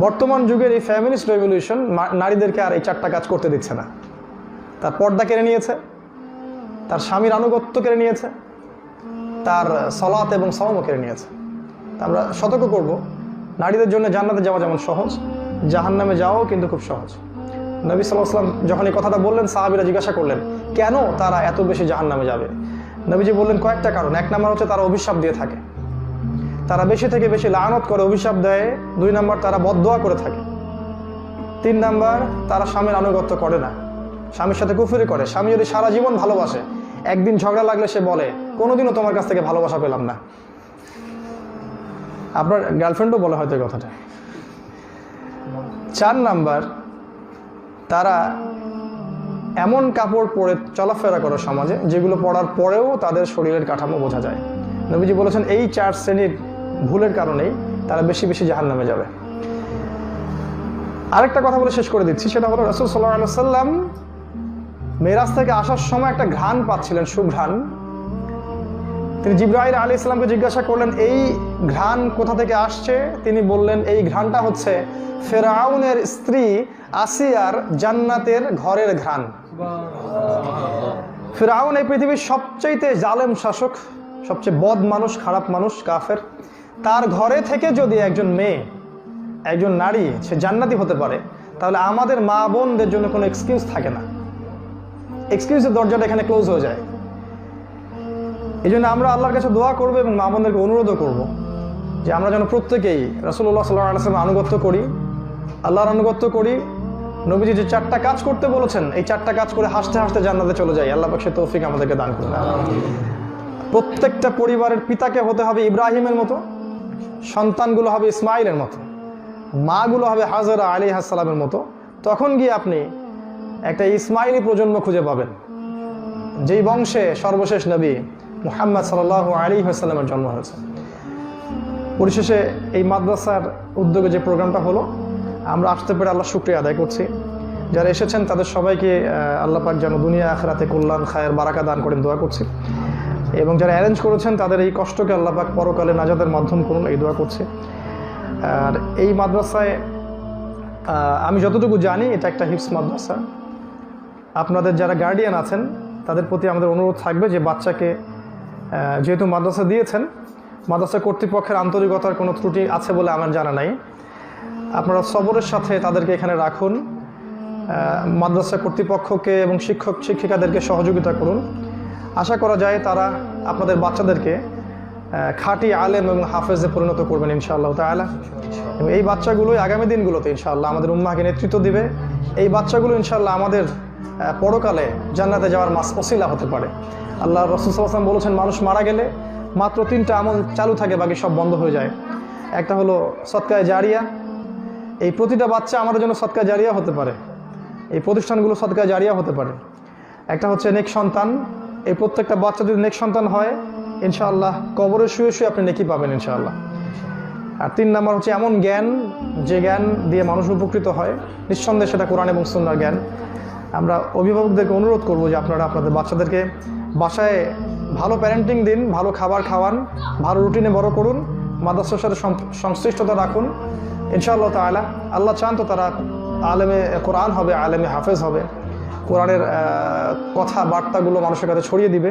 বর্তমান যুগের এই ফ্যামিনিস্ট রেভলিউশন নারীদেরকে আর এই 4টা কাজ করতে দিচ্ছে না। তার পর্দা কেড়ে নিয়েছে, তার স্বামীর আনুগত্য কেড়ে নিয়েছে, তার সালাত এবং সওমও কেড়ে নিয়েছে। তা আমরা সতর্ক করব, নারীদের জন্য জান্নাতে যাওয়া যেমন সহজ, জাহান্নামে যাওয়াও কিন্তু খুব সহজ। নবী সাল্লাল্লাহু আলাইহি ওয়াসাল্লাম যখন এই কথাটা বললেন, সাহাবীরা জিজ্ঞাসা করলেন কেন তারা এত বেশি জাহান্নামে যাবে। নবীজি বললেন কয়েকটা কারণ। 1 নাম্বার হচ্ছে তারা অভিশাপ দিয়ে থাকে, তারা বেশি থেকে বেশি লানত করে, অভিশাপ দেয়। 2 নাম্বার তারা বদদোয়া করে থাকে। 3 নাম্বার তারা স্বামীর আনুগত্য করে না, স্বামীর সাথে কুফরি করে। স্বামী যদি সারা জীবন ভালোবাসে, একদিন ঝগড়া লাগলে সে বলে কোনোদিনও তোমার কাছ থেকে ভালোবাসা পেলাম না। আপনার গার্লফ্রেন্ডও বলে হয়তো এই কথাটা। 4 নাম্বার তারা এমন কাপড় পরে চলাফেরা করে সমাজে যেগুলো পরার পরেও তাদের শরীরের কাঠামো বোঝা যায়। নবীজি বলেছেন এই 4 শ্রেণীর ভুলের কারণেই তারা বেশি বেশি জাহান্নামে যাবে। আরেকটা কথা বলে শেষ করে দিচ্ছি, সেটা হলো রাসূল সাল্লাল্লাহু আলাইহি ওয়াসাল্লাম মেরাজ থেকে আসার সময় একটা ঘ্রাণ পাচ্ছিলেন, সুঘ্রাণ। তিনি জিবরাইল আলাইহিস সালামকে জিজ্ঞাসা করলেন এই ঘ্রাণ কোথা থেকে আসছে। তিনি বললেন এই ঘ্রাণটা হচ্ছে ফেরাউনের স্ত্রী আসিয়ার জান্নাতের ঘরের ঘ্রাণ। ফেরাউন এই পৃথিবীর সবচাইতে জালেম শাসক, সবচেয়ে বদ মানুষ, খারাপ মানুষ, কাফের। তার ঘরে থেকে যদি একজন মেয়ে, একজন নারী সে জান্নাতি হতে পারে, তাহলে আমাদের মা বোনদের জন্য কোনো এক্সকিউজ থাকে না। এক্সকিউজের দরজাটা এখানে ক্লোজ হয়ে যায়। এই জন্য আমরা আল্লাহর কাছে দোয়া করবো এবং মা বোনদেরকে অনুরোধও করবো যে আমরা যেন প্রত্যেকেই রাসূলুল্লাহ সাল্লাল্লাহু আলাইহি ওয়াসাল্লামের আনুগত্য করি, আল্লাহর আনুগত্য করি। নবীজি যে 4টা কাজ করতে বলেছেন, এই 4টা কাজ করে হাসতে হাসতে জান্নাতে চলে যাই। আল্লাহ পাক সে তৌফিক আমাদেরকে দান করুন। প্রত্যেকটা পরিবারের পিতাকে হতে হবে ইব্রাহিমের মতো, সন্তানগুলো হবে ইসমাইলের মতো, মাগুলো হবে হাজরা আলাইহিস সালামের মতো। তখন গিয়ে আপনি একটা ইসমাইলি প্রজন্ম খুঁজে পাবেন, যেই বংশে সর্বশেষ নবী মুহাম্মদ সাল্লাল্লাহু আলাইহি ওয়াসাল্লামের জন্ম হয়েছে। পরিশেষে এই মাদ্রাসার উদ্যোগে যে প্রোগ্রামটা হলো, আমরা আসতে পেরে আল্লাহ শুকরিয়া আদায় করছি। যারা এসেছেন তাদের সবাইকে আল্লাহ পাক যেন দুনিয়া আখিরাতে কল্যাণ, খায়ের, বারাকা দান করেন দোয়া করছি। এবং যারা অ্যারেঞ্জ করেছেন তাদের এই কষ্টকে আল্লাহ পাক পরকালে নাজাতের মাধ্যম করুন, এই দোয়া করছি। আর এই মাদ্রাসায় আমি যতটুকু জানি এটা একটা হিফজ মাদ্রাসা। আপনাদের যারা গার্ডিয়ান আছেন তাদের প্রতি আমাদের অনুরোধ থাকবে যে বাচ্চাকে যেহেতু মাদ্রাসা দিয়েছেন, মাদ্রাসা কর্তৃপক্ষের আন্তরিকতার কোনো ত্রুটি আছে বলে আমার জানা নাই, আপনারা সবরের সাথে তাদেরকে এখানে রাখুন। মাদ্রাসা কর্তৃপক্ষকে এবং শিক্ষক শিক্ষিকাদেরকে সহযোগিতা করুন। আশা করা যায় তারা আপনাদের বাচ্চাদেরকে খাঁটি আলেম এবং হাফেজে পরিণত করবেন ইনশাআল্লাহ তাআলা। এবং এই বাচ্চাগুলোই আগামী দিনগুলোতে ইনশাআল্লাহ আমাদের উম্মাহকে নেতৃত্ব দিবে। এই বাচ্চাগুলো ইনশাআল্লাহ আমাদের পরকালে জান্নাতে যাওয়ার ওসিলা হতে পারে। আল্লাহ রাসূল সাল্লাল্লাহু আলাইহি ওয়াসাল্লাম বলেছেন মানুষ মারা গেলে মাত্র 3টা আমল চালু থাকে, বাকি সব বন্ধ হয়ে যায়। একটা হলো সদকায়ে জারিয়া। এই প্রতিটা বাচ্চা আমাদের জন্য সদকায়ে জারিয়া হতে পারে, এই প্রতিষ্ঠানগুলো সদকায়ে জারিয়া হতে পারে। একটা হচ্ছে নেক সন্তান। এই প্রত্যেকটা বাচ্চা যদি নেক সন্তান হয় ইনশাআল্লাহ কবরে শুয়ে শুয়ে আপনি নেকি পাবেন ইনশাআল্লাহ। আর 3 নাম্বার হচ্ছে এমন জ্ঞান যে জ্ঞান দিয়ে মানুষ উপকৃত হয়, নিঃসন্দেহে সেটা কোরআন এবং সুন্নাহর জ্ঞান। আমরা অভিভাবকদেরকে অনুরোধ করব যে আপনারা আপনাদের বাচ্চাদেরকে বাসায় ভালো প্যারেন্টিং দিন, ভালো খাবার খাওয়ান, ভালো রুটিনে বড় করুন, মাদ্রাসার সাথে সংশ্লিষ্টতা রাখুন ইনশাআল্লাহ তাআলা। আল্লাহ চান তো তারা আলেমে কোরআন হবে, আলেমে হাফেজ হবে, কোরআনের কথা বার্তাগুলো মানুষের কাছে ছড়িয়ে দিবে।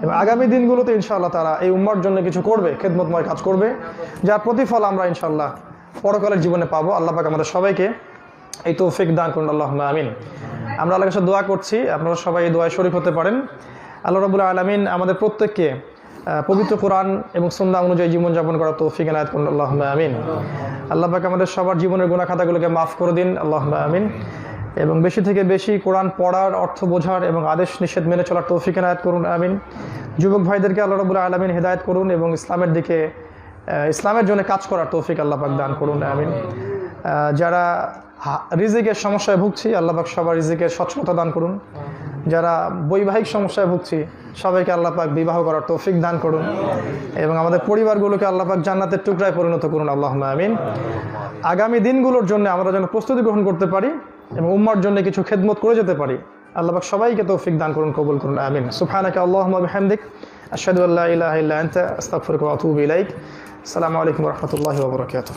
এবং আগামী দিনগুলোতে ইনশাআল্লাহ তারা এই উম্মার জন্য কিছু করবে, খেদমতময় কাজ করবে, যার প্রতিফল আমরা ইনশাআল্লাহ পরকালের জীবনে পাবো। আল্লাহ পাক আমাদের সবাইকে এই তৌফিক দান করুন, আল্লাহুম্মা আমিন। আমরা আল্লাহর কাছে দোয়া করছি, আপনারা সবাই এই দোয়ায় শরীক হতে পারেন। আল্লাহ রাব্বুল আলামিন আমাদের প্রত্যেককে পবিত্র কোরআন এবং সুন্নাহ অনুযায়ী জীবনযাপন করার তৌফিক এনায়েত করুন, আল্লাহুম্মা আমিন। আল্লাহ পাক আমাদের সবার জীবনের গুনাহ খাতাগুলোকে মাফ করে দিন, আল্লাহুম্মা আমিন। এবং বেশি থেকে বেশি কোরআন পড়ার, অর্থ বোঝার এবং আদেশ নিষেধ মেনে চলার তৌফিক এনায়েত করুন, আমিন। যুবক ভাইদেরকে আল্লাহ রাব্বুল আলামিন হেদায়েত করুন এবং ইসলামের দিকে, ইসলামের জন্য কাজ করার তৌফিক আল্লাহ পাক দান করুন, আমিন। যারা রিজিকের সমস্যায় ভুগছি, আল্লাহ পাক সবার রিজিকের সচ্ছলতা দান করুন। যারা বৈবাহিক সমস্যায় ভুগছি, সবাইকে আল্লাহ পাক বিবাহ করার তৌফিক দান করুন এবং আমাদের পরিবারগুলোকে আল্লাহ পাক জান্নাতের টুকরায় পরিণত করুন, আল্লাহুম্মা আমিন। আগামী দিনগুলোর জন্য আমরা যেন প্রস্তুতি গ্রহণ করতে পারি এবং উম্মার জন্য কিছু খেদমত করে যেতে পারি, আল্লাহ পাক সবাইকে তৌফিক দান করুন, কবুল করুন, আমিন। সুবহানাকা আল্লাহুম্মা বিহামদিক, আশহাদু আল্লা ইলাহা ইল্লা আনতা, আস্তাগফিরুকা ওয়া আতুবু ইলাইক। আসসালামু আলাইকুম ওয়া রাহমাতুল্লাহি ওয়া বারাকাতুহু।